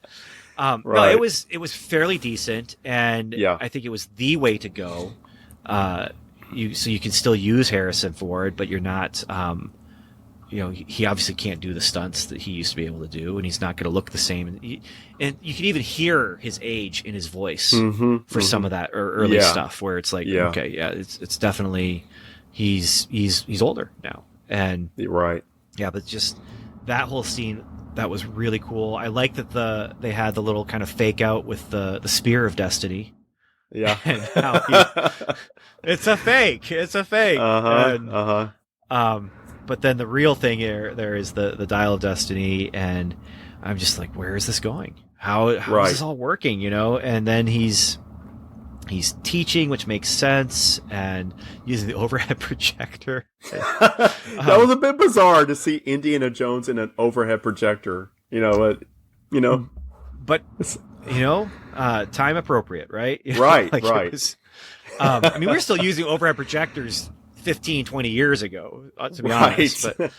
no, it was fairly decent, and I think it was the way to go. So you can still use Harrison Ford, but you're not. He obviously can't do the stunts that he used to be able to do, and he's not going to look the same. And you can even hear his age in his voice for some of that early stuff, where it's like, it's definitely he's older now, and but just that whole scene, that was really cool. I like that they had the little kind of fake out with the Spear of Destiny. Yeah, and how it's a fake. But then the real thing there is the Dial of Destiny, and I'm just like, where is this going? How is this all working? And then he's teaching, which makes sense, and using the overhead projector. That was a bit bizarre to see Indiana Jones in an overhead projector. But time appropriate, right? Right. I mean, we're still using overhead projectors 15, 20 years ago, to be honest. But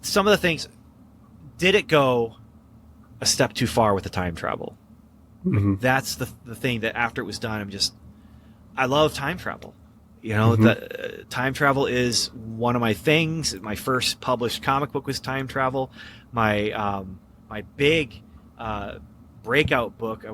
some of the things, did it go a step too far with the time travel? That's the thing that after it was done, I love time travel. The time travel is one of my things. My first published comic book was time travel. My big breakout book,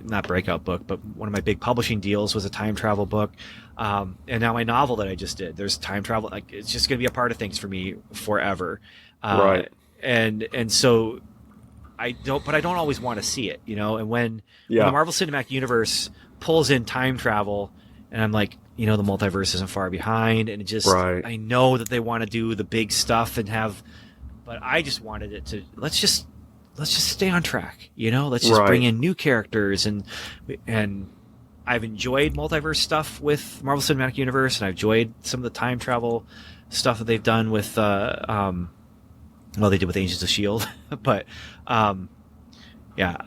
not breakout book, but one of my big publishing deals was a time travel book. And now my novel that I just did, there's time travel. Like, it's just going to be a part of things for me forever. And so I don't always want to see it, and when the Marvel Cinematic Universe pulls in time travel, and I'm like, the multiverse isn't far behind, and it just, I know that they want to do the big stuff but I just wanted it to, let's just stay on track, let's just bring in new characters, and I've enjoyed multiverse stuff with Marvel Cinematic Universe, and I've enjoyed some of the time travel stuff that they've done with well, they did with Agents of S.H.I.E.L.D. but yeah.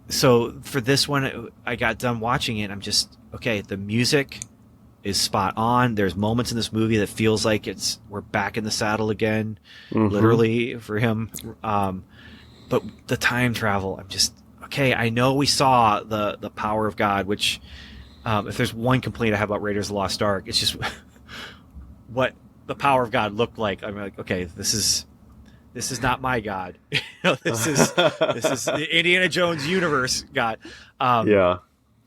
So for this one, I got done watching it. I'm just, okay, the music is spot on. There's moments in this movie that feels like we're back in the saddle again, literally for him. But the time travel, I'm just, okay, I know we saw the power of God, which if there's one complaint I have about Raiders of the Lost Ark, it's just what the power of God looked like. I'm like, okay, this is not my God. This is the Indiana Jones universe God. Yeah.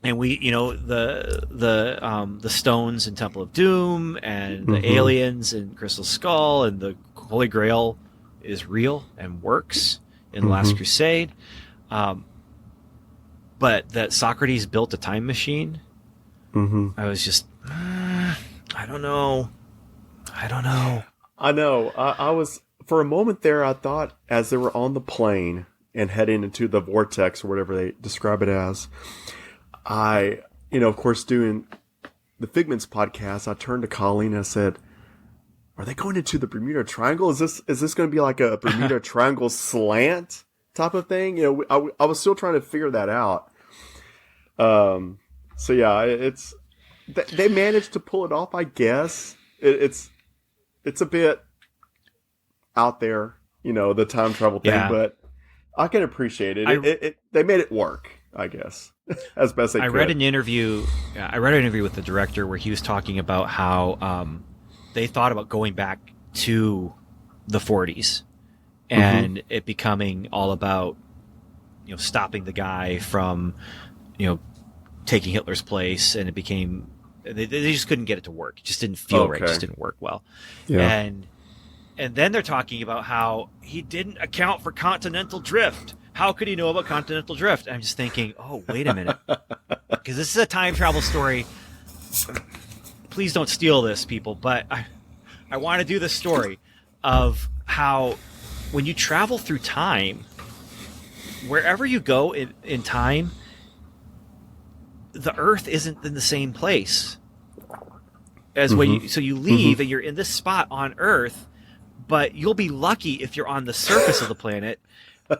And we, the stones in Temple of Doom and the aliens in Crystal Skull and the Holy Grail is real and works in Last Crusade. But that Socrates built a time machine, I was just, I don't know. I know. I was, for a moment there, I thought as they were on the plane and heading into the vortex or whatever they describe it as, of course, doing the Figments podcast, I turned to Colleen and I said, are they going into the Bermuda Triangle? Is this going to be like a Bermuda Triangle slant type of thing? I was still trying to figure that out. So yeah, they managed to pull it off, I guess. It's a bit out there, the time travel thing, but I can appreciate it. They made it work, I guess, as best they could. I read an interview with the director where he was talking about how they thought about going back to the 40s and it becoming all about stopping the guy from taking Hitler's place, and it became they just couldn't get it to work. It just didn't feel right. It just didn't work well. Yeah. And then they're talking about how he didn't account for continental drift. How could he know about continental drift? I'm just thinking, oh, wait a minute. Because this is a time travel story. Please don't steal this, people. But I want to do the story of how when you travel through time, wherever you go in time, the Earth isn't in the same place as when you leave and you're in this spot on Earth, but you'll be lucky if you're on the surface of the planet.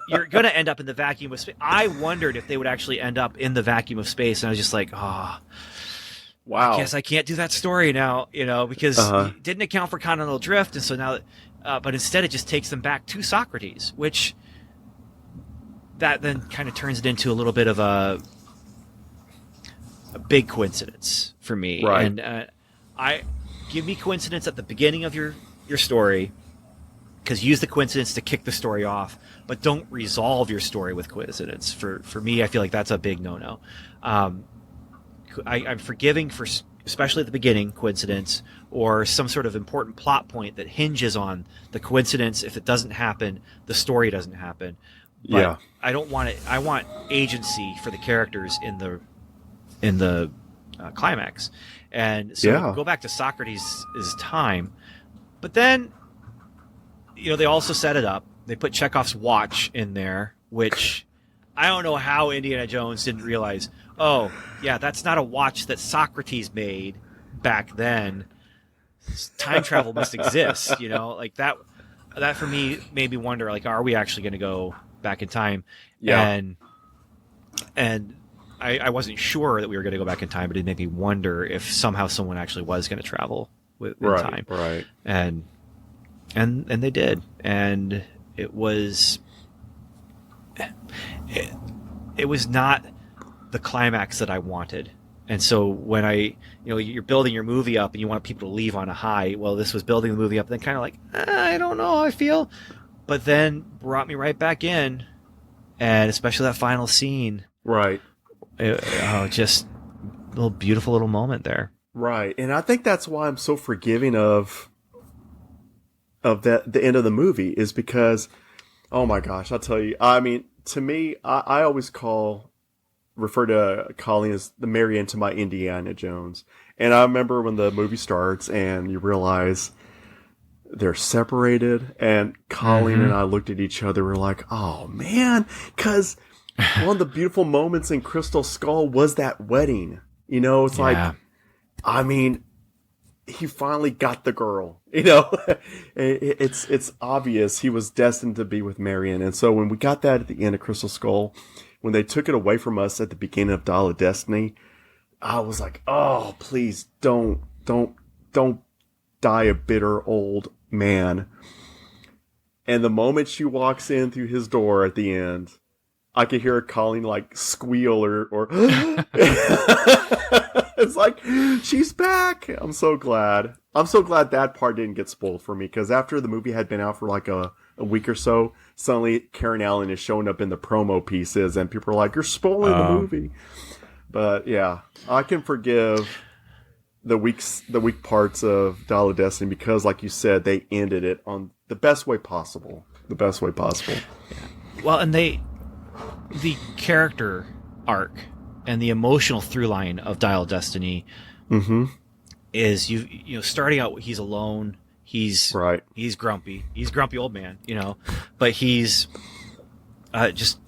You're going to end up in the vacuum of space. I wondered if they would actually end up in the vacuum of space, and I was just like, wow. I guess I can't do that story now, because it didn't account for continental drift, and so now, but instead it just takes them back to Socrates, which that then kind of turns it into a little bit of a big coincidence for me. Right. And I give me coincidence at the beginning of your story, because use the coincidence to kick the story off, but don't resolve your story with coincidence. For me, I feel like that's a big no-no. I'm forgiving for, especially at the beginning, coincidence or some sort of important plot point that hinges on the coincidence. If it doesn't happen, the story doesn't happen. But I don't want it. I want agency for the characters in the climax. And so go back to Socrates' time. But then, they also set it up. They put Chekhov's watch in there, which I don't know how Indiana Jones didn't realize, oh, yeah, that's not a watch that Socrates made back then. Time travel must exist, like that for me made me wonder, like, are we actually going to go back in time? Yeah. And I wasn't sure that we were going to go back in time, but it made me wonder if somehow someone actually was going to travel in time. Right. And they did. And it was not the climax that I wanted. And so when you're building your movie up and you want people to leave on a high, well, this was building the movie up, and then kind of like, I don't know how I feel. But then brought me right back in, and especially that final scene. Right. Just a little beautiful little moment there. Right. And I think that's why I'm so forgiving of the end of the movie, is because, oh my gosh, I'll tell you, I mean, to me, I always refer to Colleen as the Marianne to my Indiana Jones. And I remember when the movie starts and you realize they're separated, and Colleen and I looked at each other, we're like, oh man, because one of the beautiful moments in Crystal Skull was that wedding. It's like, I mean, he finally got the girl. You know, it's obvious he was destined to be with Marion. And so when we got that at the end of Crystal Skull, when they took it away from us at the beginning of Dial of Destiny, I was like, oh, please don't die a bitter old man. And the moment she walks in through his door at the end, I could hear her calling like squeal or it's like, she's back. I'm so glad that part didn't get spoiled for me, because after the movie had been out for like a week or so, suddenly Karen Allen is showing up in the promo pieces and people are like, you're spoiling the movie. But yeah, I can forgive the weak parts of Dial of Destiny because, like you said, they ended it on the best way possible. Yeah. Well, and the character arc and the emotional through line of Dial of Destiny is you know, starting out, he's alone. He's grumpy. He's a grumpy old man, you know, but he's just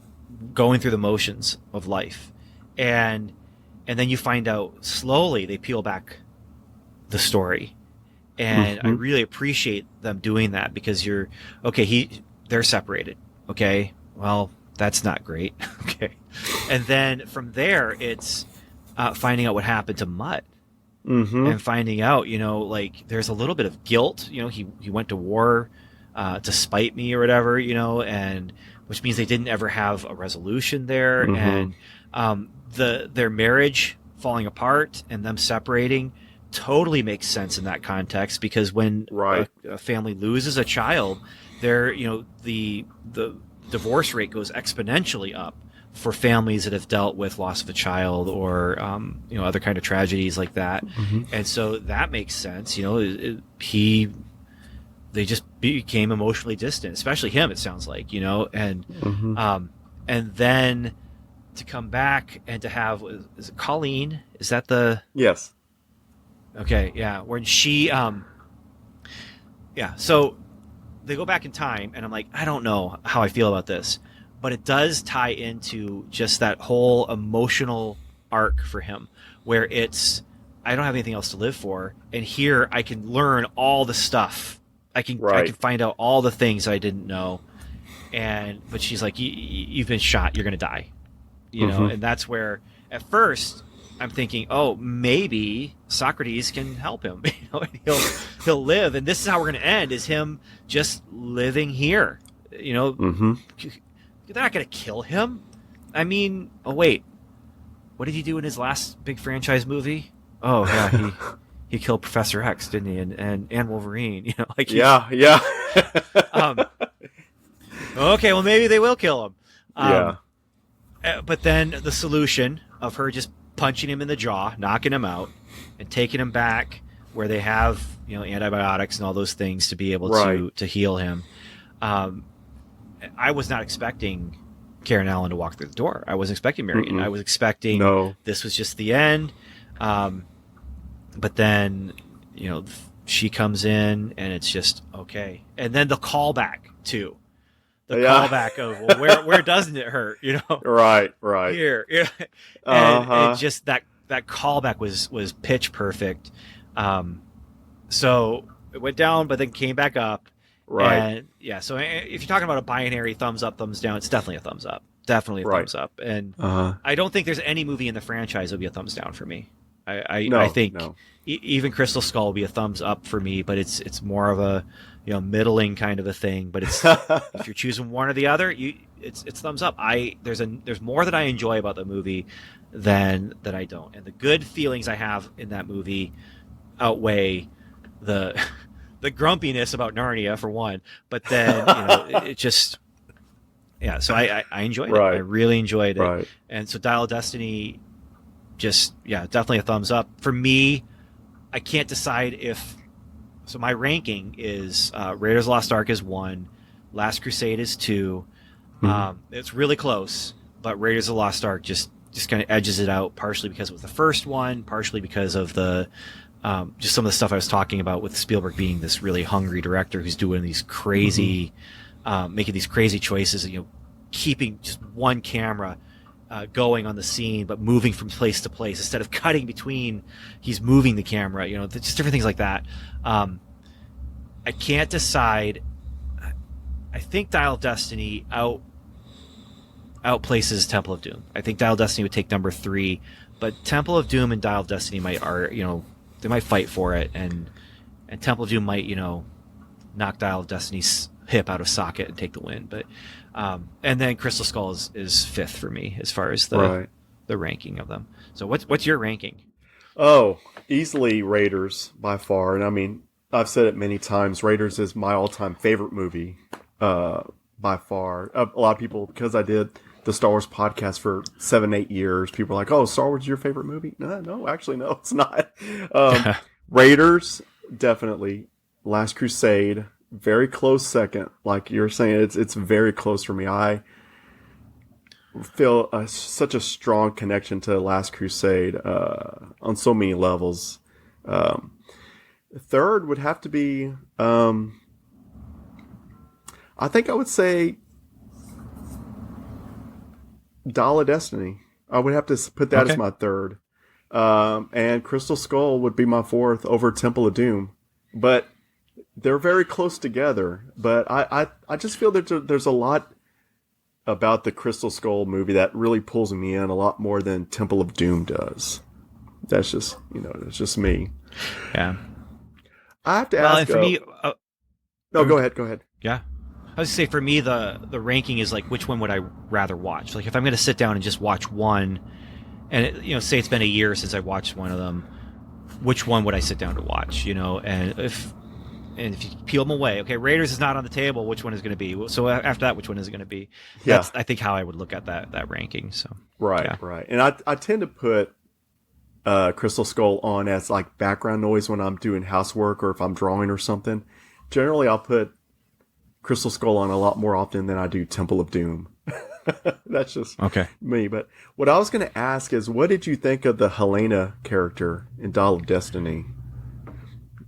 going through the motions of life. And then you find out slowly they peel back the story. And I really appreciate them doing that, because they're separated. Okay. Well, that's not great. Okay. And then from there, it's finding out what happened to Mutt. And finding out, you know, like there's a little bit of guilt, you know, he went to war to spite me or whatever, you know, and which means they didn't ever have a resolution there. And their marriage falling apart and them separating totally makes sense in that context, because when a family loses a child, you know, the divorce rate goes exponentially up for families that have dealt with loss of a child or you know, other kind of tragedies like that. And so that makes sense, you know. They just became emotionally distant, especially him, it sounds like, you know. And and then to come back and to have, is it Colleen? Is that the... Yes. Okay, yeah. When she so they go back in time, and I'm like, I don't know how I feel about this, but it does tie into just that whole emotional arc for him, where it's, I don't have anything else to live for, and here I can learn all the stuff. I can find out all the things I didn't know. But she's like, you've been shot, you're gonna die, you know. And that's where at first I'm thinking, oh, maybe Socrates can help him. You know, he'll live, and this is how we're going to end: is him just living here. You know, they're not going to kill him. I mean, oh wait, what did he do in his last big franchise movie? Oh yeah, he killed Professor X, didn't he? And Wolverine. You know, like yeah. Okay, well maybe they will kill him. But then the solution of her just punching him in the jaw, knocking him out, and taking him back where they have, you know, antibiotics and all those things to be able to heal him. I was not expecting Karen Allen to walk through the door. I wasn't expecting Marion. I was expecting this was just the end. But then, you know, she comes in and it's just okay. And then the callback too. The callback of, well, where doesn't it hurt? You know, right here, and just that callback was pitch perfect. So it went down, but then came back up. Right. And yeah. So if you're talking about a binary thumbs up, thumbs down, it's definitely a thumbs up. Definitely a thumbs up. And I don't think there's any movie in the franchise that would be a thumbs down for me. I think even Crystal Skull will be a thumbs up for me, but it's more of a, you know, middling kind of a thing. But it's if you're choosing one or the other, it's thumbs up. There's more that I enjoy about the movie than that I don't, and the good feelings I have in that movie outweigh the grumpiness about Narnia for one. But then, you know, it just so I enjoyed it. I really enjoyed it. Right. And so Dial of Destiny, just definitely a thumbs up for me. I can't decide if. So my ranking is Raiders of the Lost Ark is 1, Last Crusade is 2. It's really close, but Raiders of the Lost Ark just kind of edges it out, partially because it was the first one, partially because of the just some of the stuff I was talking about with Spielberg being this really hungry director who's doing these crazy, making these crazy choices, you know, keeping just one camera going on the scene, but moving from place to place instead of cutting between. He's moving the camera. You know, just different things like that. I can't decide. I think Dial of Destiny outplaces Temple of Doom. I think Dial of Destiny would take number 3, but Temple of Doom and Dial of Destiny they might fight for it, and Temple of Doom might, knock Dial of Destiny's hip out of socket and take the win. But and then Crystal Skull is 5th for me as far as the ranking of them. So what's your ranking? Oh, easily Raiders by far. And I mean, I've said it many times. Raiders is my all-time favorite movie by far. A lot of people, because I did the Star Wars podcast for 7-8 years, people are like, "Oh, Star Wars is your favorite movie?" No, actually, no, it's not. Raiders, definitely. Last Crusade, very close second. Like you're saying, it's very close for me. I feel such a strong connection to Last Crusade on so many levels. Third would have to be, I think I would say Dial of Destiny. I would have to put that as my third. And Crystal Skull would be my fourth over Temple of Doom. But they're very close together. But I just feel that there's a lot about the Crystal Skull movie that really pulls me in a lot more than Temple of Doom does. That's just, it's just me. Yeah. I have to ask. And for me, no, go ahead. Yeah. I was going to say, for me, the ranking is like, which one would I rather watch? Like, if I'm going to sit down and just watch one, and say it's been a year since I watched one of them, which one would I sit down to watch? And if you peel them away, okay, Raiders is not on the table, which one is going to be? So after that, which one is it going to be? That's, I think, how I would look at that ranking. So right. And I tend to put Crystal Skull on as like background noise when I'm doing housework or if I'm drawing or something. Generally, I'll put Crystal Skull on a lot more often than I do Temple of Doom. That's just me. But what I was going to ask is, what did you think of the Helena character in Dial of Destiny?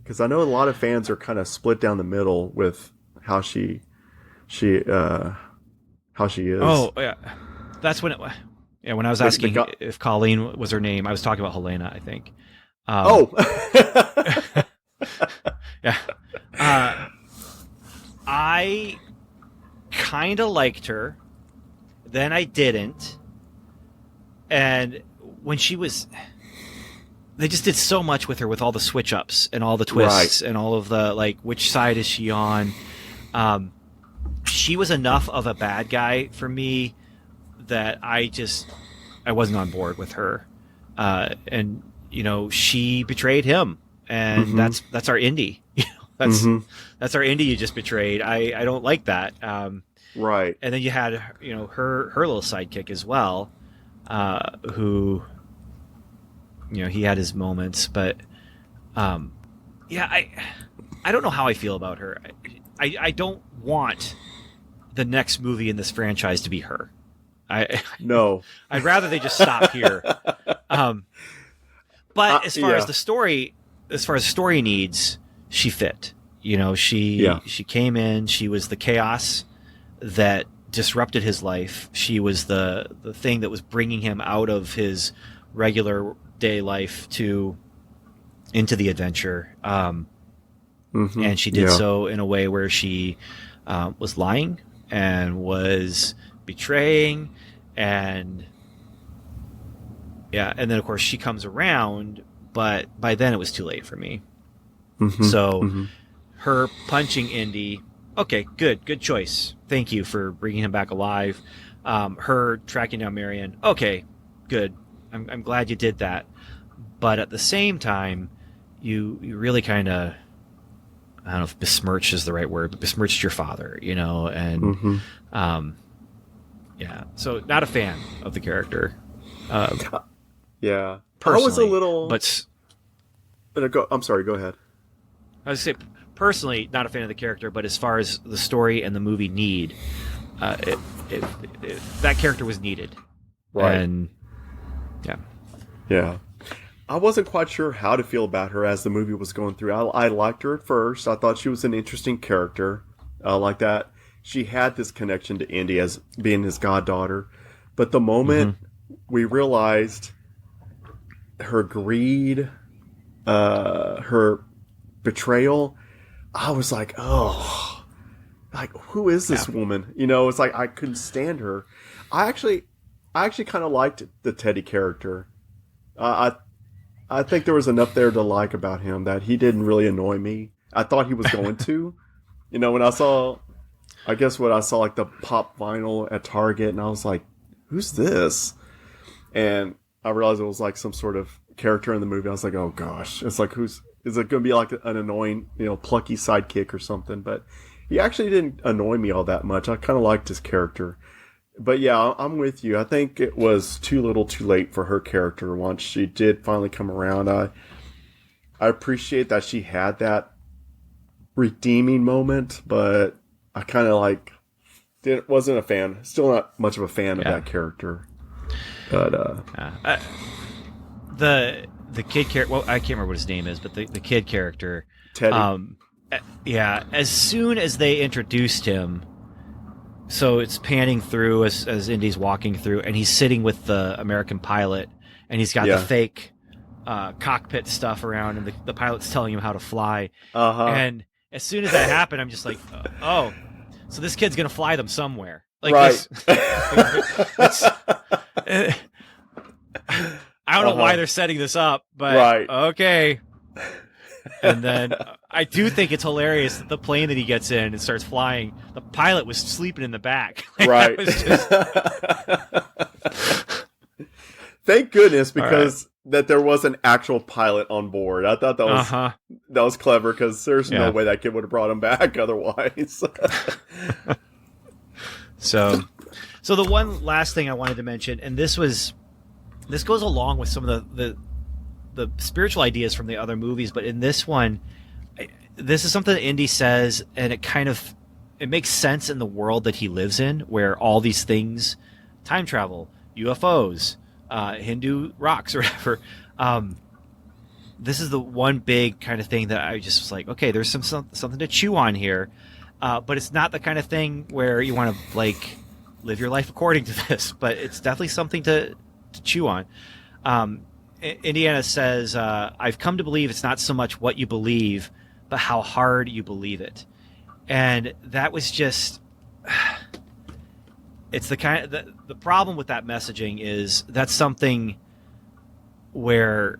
Because I know a lot of fans are kind of split down the middle with how she is. Oh yeah, that's when it. Yeah, when I was asking if Colleen was her name, I was talking about Helena, I think. Yeah. I kind of liked her. Then I didn't. And when she was... They just did so much with her, with all the switch-ups and all the twists and all of the, like, which side is she on? She was enough of a bad guy for me that I wasn't on board with her. And, she betrayed him. And that's our Indy. That's our Indy you just betrayed. I don't like that. Right. And then you had, her little sidekick as well, who, he had his moments, but, I don't know how I feel about her. I don't want the next movie in this franchise to be her. No. I'd rather they just stop here. But as far as the story needs, she fit. She came in. She was the chaos that disrupted his life. She was the thing that was bringing him out of his regular day life into the adventure. And she did so in a way where she was lying and was betraying, and then of course she comes around, but by then it was too late for me. Her punching Indy, okay, good choice. Thank you for bringing him back alive. Her tracking down Marion, okay, good. I'm glad you did that. But at the same time, you really kind of, I don't know if besmirch is the right word, but besmirched your father, and so not a fan of the character. Yeah, personally, I was a little, but I'm sorry. Go ahead. I would say personally not a fan of the character, but as far as the story and the movie need, that character was needed. Right. And yeah. I wasn't quite sure how to feel about her as the movie was going through. I liked her at first. I thought she was an interesting character. Like that. She had this connection to Indy as being his goddaughter. But the moment we realized her greed, her betrayal, I was like, oh, like, who is this woman? You know, it's like I couldn't stand her. I actually kind of liked the Teddy character. I think there was enough there to like about him that he didn't really annoy me. I thought he was going to. You know, when I saw like the pop vinyl at Target, and I was like, who's this? And I realized it was like some sort of character in the movie. I was like, oh gosh, it's like, is it going to be like an annoying, you know, plucky sidekick or something? But he actually didn't annoy me all that much. I kind of liked his character. But yeah, I'm with you. I think it was too little too late for her character once she did finally come around. I appreciate that she had that redeeming moment, but I kind of like wasn't a fan. Still not much of a fan of that character. But the kid character. Well, I can't remember what his name is, but the kid character, Teddy. Yeah. As soon as they introduced him, so it's panning through as Indy's walking through, and he's sitting with the American pilot, and he's got the fake cockpit stuff around, and the pilot's telling him how to fly. And as soon as that happened, I'm just like, oh, so this kid's gonna fly them somewhere. Like, right. I don't know why they're setting this up, but okay. And then I do think it's hilarious that the plane that he gets in and starts flying, the pilot was sleeping in the back. Like, right. Thank goodness, because that there was an actual pilot on board. I thought that was clever, because there's no way that kid would have brought him back otherwise. So the one last thing I wanted to mention, and this goes along with some of the spiritual ideas from the other movies, but in this one, this is something that Indy says, and it makes sense in the world that he lives in, where all these things, time travel, UFOs, Hindu rocks, or whatever. This is the one big kind of thing that I just was like, okay, there's something to chew on here, but it's not the kind of thing where you want to like live your life according to this, but it's definitely something to chew on. Indiana says, I've come to believe it's not so much what you believe, but how hard you believe it. And that was just, it's the kind of, the problem with that messaging is that's something where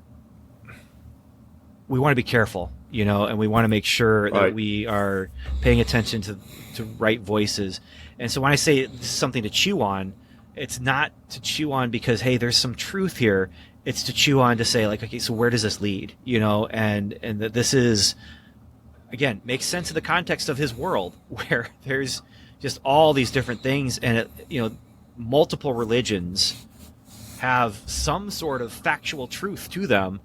we want to be careful, you know, and we want to make sure that we are paying attention to right voices. And so when I say this is something to chew on, it's not to chew on because, hey, there's some truth here. It's to chew on to say, like, okay, so where does this lead? You know, and that this is, again, makes sense in the context of his world, where there's just all these different things, and multiple religions have some sort of factual truth to them,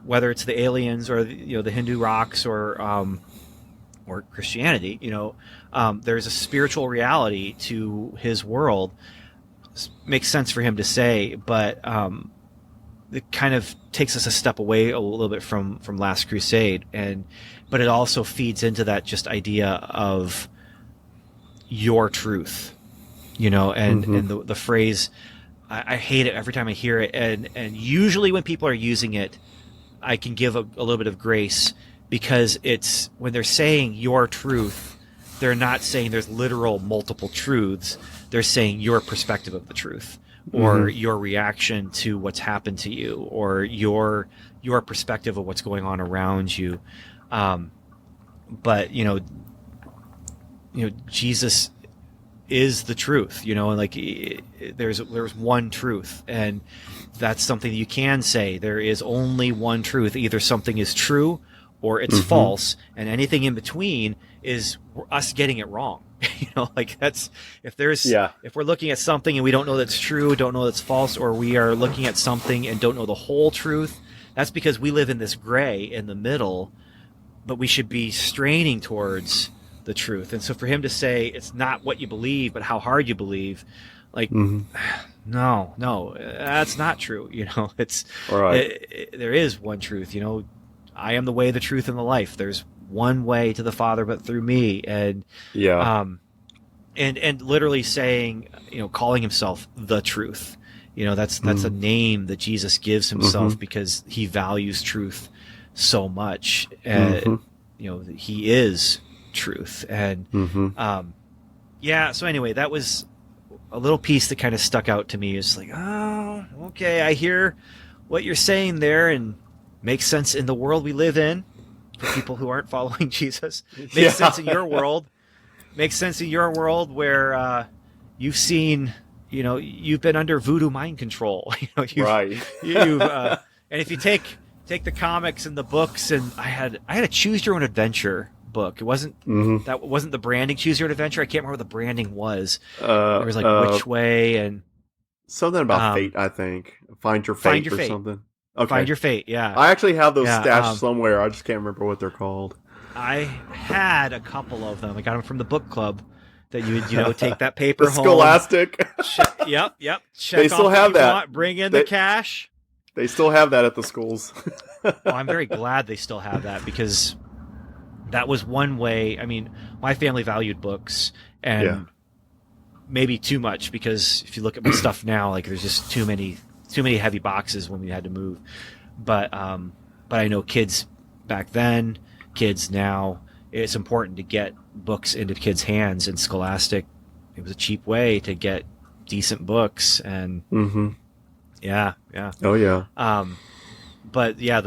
whether it's the aliens or the Hindu rocks or Christianity. There's a spiritual reality to his world. It makes sense for him to say, but it kind of takes us a step away a little bit from Last Crusade, but it also feeds into that just idea of your truth, and the phrase, I hate it every time I hear it, and usually when people are using it, I can give a little bit of grace, because it's when they're saying your truth, they're not saying there's literal multiple truths. They're saying your perspective of the truth, or your reaction to what's happened to you, or your perspective of what's going on around you. But Jesus is the truth, and like there's one truth, and that's something that you can say. There is only one truth. Either something is true or it's false, and anything in between is us getting it wrong. Like that's, if we're looking at something and we don't know that's true, don't know that's false, or we are looking at something and don't know the whole truth, that's because we live in this gray in the middle, but we should be straining towards the truth. And so for him to say it's not what you believe, but how hard you believe, like, no, that's not true. It's there is one truth. I am the way, the truth, and the life. There's one way to the Father, but through me. And and literally saying, calling himself the truth, That's a name that Jesus gives himself because he values truth so much. He is truth. And so anyway, that was a little piece that kind of stuck out to me. It's like, oh, okay, I hear what you're saying there, and makes sense in the world we live in for people who aren't following Jesus. Makes sense in your world. Makes sense in your world where you've seen, you've been under voodoo mind control. Right. And if you take the comics and the books, and I had a choose your own adventure book. It wasn't that wasn't the branding choose your own adventure. I can't remember what the branding was. It was like which way and something about fate. I think find your fate or something. Okay. Find your fate. Yeah. I actually have those stashed somewhere. I just can't remember what they're called. I had a couple of them. I got them from the book club. That you would, take that paper home. Scholastic. Yep. Check they still have that. Want, bring in the cash. They still have that at the schools. I'm very glad they still have that, because that was one way. I mean, my family valued books, and maybe too much, because if you look at my stuff now, like there's just too many heavy boxes when we had to move. But I know kids back then, kids now, it's important to get books into kids' hands, and Scholastic, it was a cheap way to get decent books. And oh yeah. But yeah,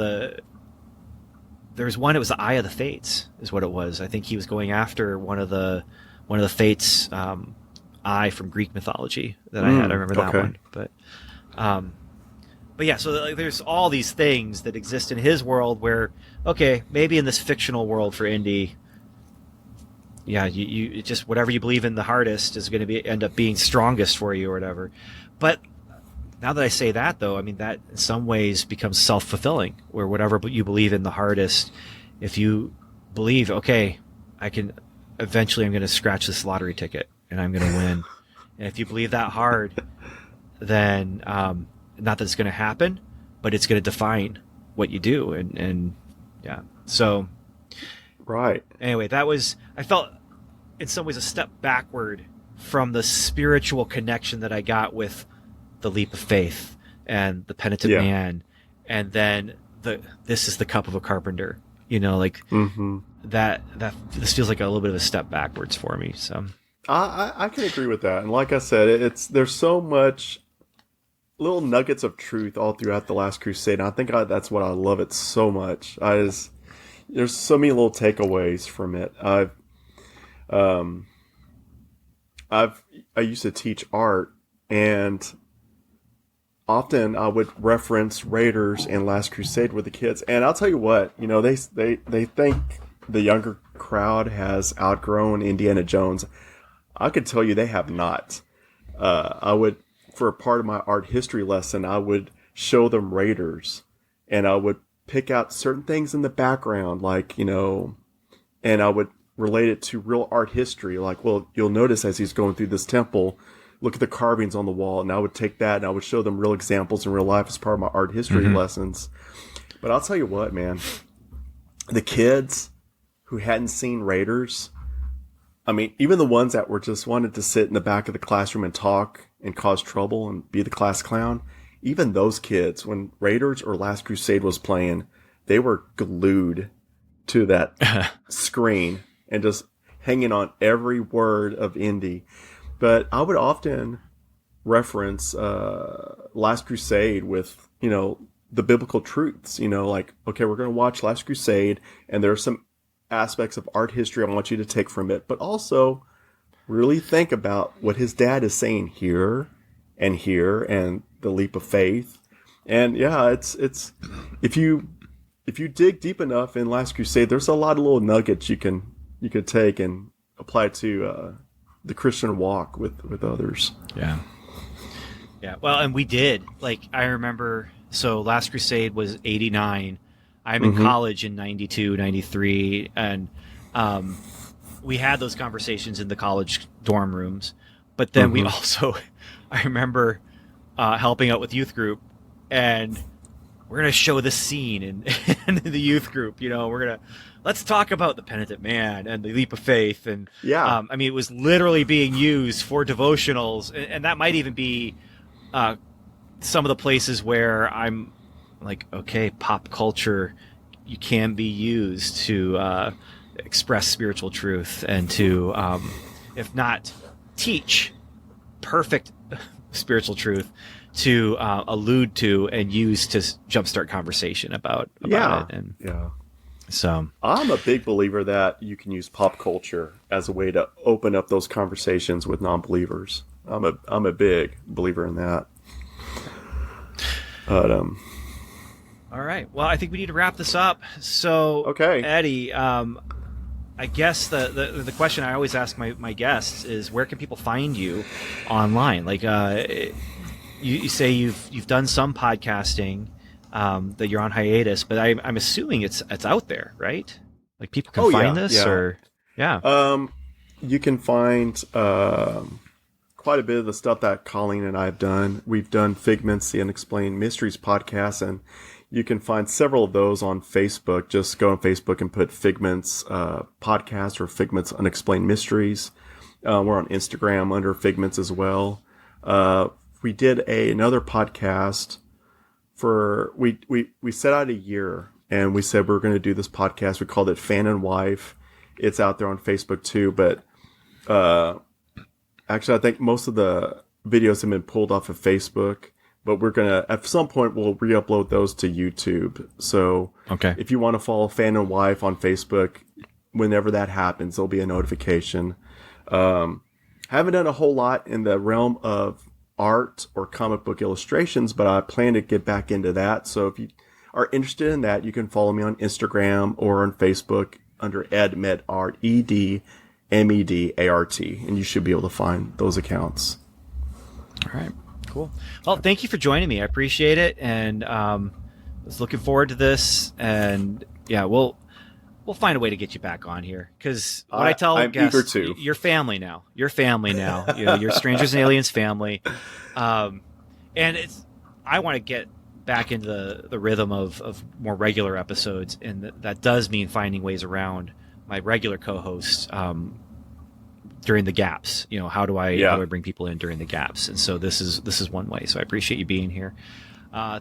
there's one, it was the Eye of the Fates is what it was. I think he was going after one of the Fates, eye from Greek mythology that I had. I remember that one. But yeah, so there's all these things that exist in his world where, okay, maybe in this fictional world for Indy, you just whatever you believe in the hardest is going to end up being strongest for you or whatever. But now that I say that, though, I mean, that in some ways becomes self-fulfilling, where whatever you believe in the hardest, if you believe, okay, I'm going to scratch this lottery ticket and I'm going to win. And if you believe that hard, then not that it's going to happen, but it's going to define what you do. And so right. Anyway, I felt in some ways a step backward from the spiritual connection that I got with the leap of faith and the penitent man, and then this is the cup of a carpenter. That this feels like a little bit of a step backwards for me. So I can agree with that. And like I said, there's so much little nuggets of truth all throughout the Last Crusade. And I think that's what I love it so much. There's so many little takeaways from it. I used to teach art, and often I would reference Raiders and Last Crusade with the kids. And I'll tell you what, they think the younger crowd has outgrown Indiana Jones. I could tell you they have not. For a part of my art history lesson, I would show them Raiders, and I would pick out certain things in the background, like, and I would relate it to real art history. Like, well, you'll notice as he's going through this temple, look at the carvings on the wall. And I would take that and I would show them real examples in real life as part of my art history lessons. But I'll tell you what, man, the kids who hadn't seen Raiders, I mean, even the ones that were just wanted to sit in the back of the classroom and talk and cause trouble and be the class clown, even those kids, when Raiders or Last Crusade was playing, they were glued to that screen and just hanging on every word of Indy. But I would often reference Last Crusade with, the biblical truths, like, okay, we're going to watch Last Crusade, and there are some aspects of art history I want you to take from it, but also really think about what his dad is saying here and the leap of faith. And yeah, it's if you dig deep enough in Last Crusade, there's a lot of little nuggets you could take and apply to the Christian walk with others. Yeah. Well, and we did. Like, I remember, so Last Crusade was 89. I'm in college in 92, 93, and we had those conversations in the college dorm rooms. But then we also, I remember helping out with youth group, and we're going to show this scene in the youth group. Let's talk about the penitent man and the leap of faith. And I mean, it was literally being used for devotionals, and that might even be some of the places where I'm like, okay, pop culture, you can be used to express spiritual truth and to, if not teach perfect spiritual truth, to allude to and use to jumpstart conversation about it. And so I'm a big believer that you can use pop culture as a way to open up those conversations with non-believers. I'm a big believer in that. But all right. Well, I think we need to wrap this up. So, okay, Eddie, I guess the question I always ask my guests is, where can people find you online? Like, you say you've done some podcasting, that you're on hiatus, but I'm assuming it's out there, right? Like, people can find this, or you can find quite a bit of the stuff that Colleen and I have done. We've done Figments, the Unexplained Mysteries podcast, and you can find several of those on Facebook. Just go on Facebook and put Figments podcast or Figments Unexplained Mysteries. We're on Instagram under Figments as well. We did another podcast for we set out a year, and we said we were going to do this podcast. We called it Fan and Wife. It's out there on Facebook too, but actually I think most of the videos have been pulled off of Facebook, but we're going to, at some point, we'll re-upload those to YouTube. So if you want to follow Fan and Wife on Facebook, whenever that happens, there'll be a notification. Haven't done a whole lot in the realm of art or comic book illustrations, but I plan to get back into that. So if you are interested in that, you can follow me on Instagram or on Facebook under EdMedArt, EDMEDART, and you should be able to find those accounts. All right, cool. Well, thank you for joining me. I appreciate it, and I was looking forward to this. And yeah, we'll find a way to get you back on here, because what I tell guests, you're family now. You're family now. You're Strangers and Aliens family, and I want to get back into the rhythm of more regular episodes, and that does mean finding ways around my regular co-hosts during the gaps. How do I bring people in during the gaps? And so this is one way. So I appreciate you being here.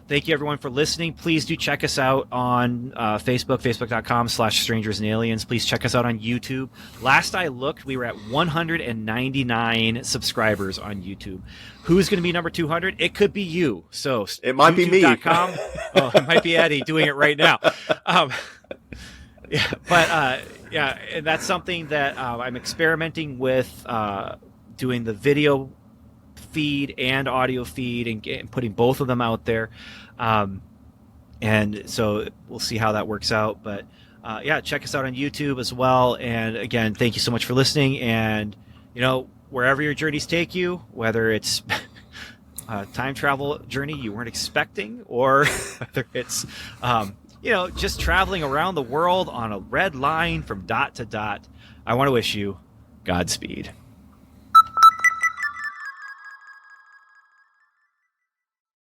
Thank you everyone for listening. Please do check us out on Facebook, facebook.com/strangers and aliens. Please check us out on YouTube. Last I looked, we were at 199 subscribers on YouTube. Who's going to be number 200? It could be you. So it might be me. Oh, it might be Eddie doing it right now. And that's something that I'm experimenting with, doing the video feed and audio feed and putting both of them out there. And so we'll see how that works out. But check us out on YouTube as well. And again, thank you so much for listening. And, wherever your journeys take you, whether it's a time travel journey you weren't expecting, or whether it's, just traveling around the world on a red line from dot to dot, I want to wish you Godspeed.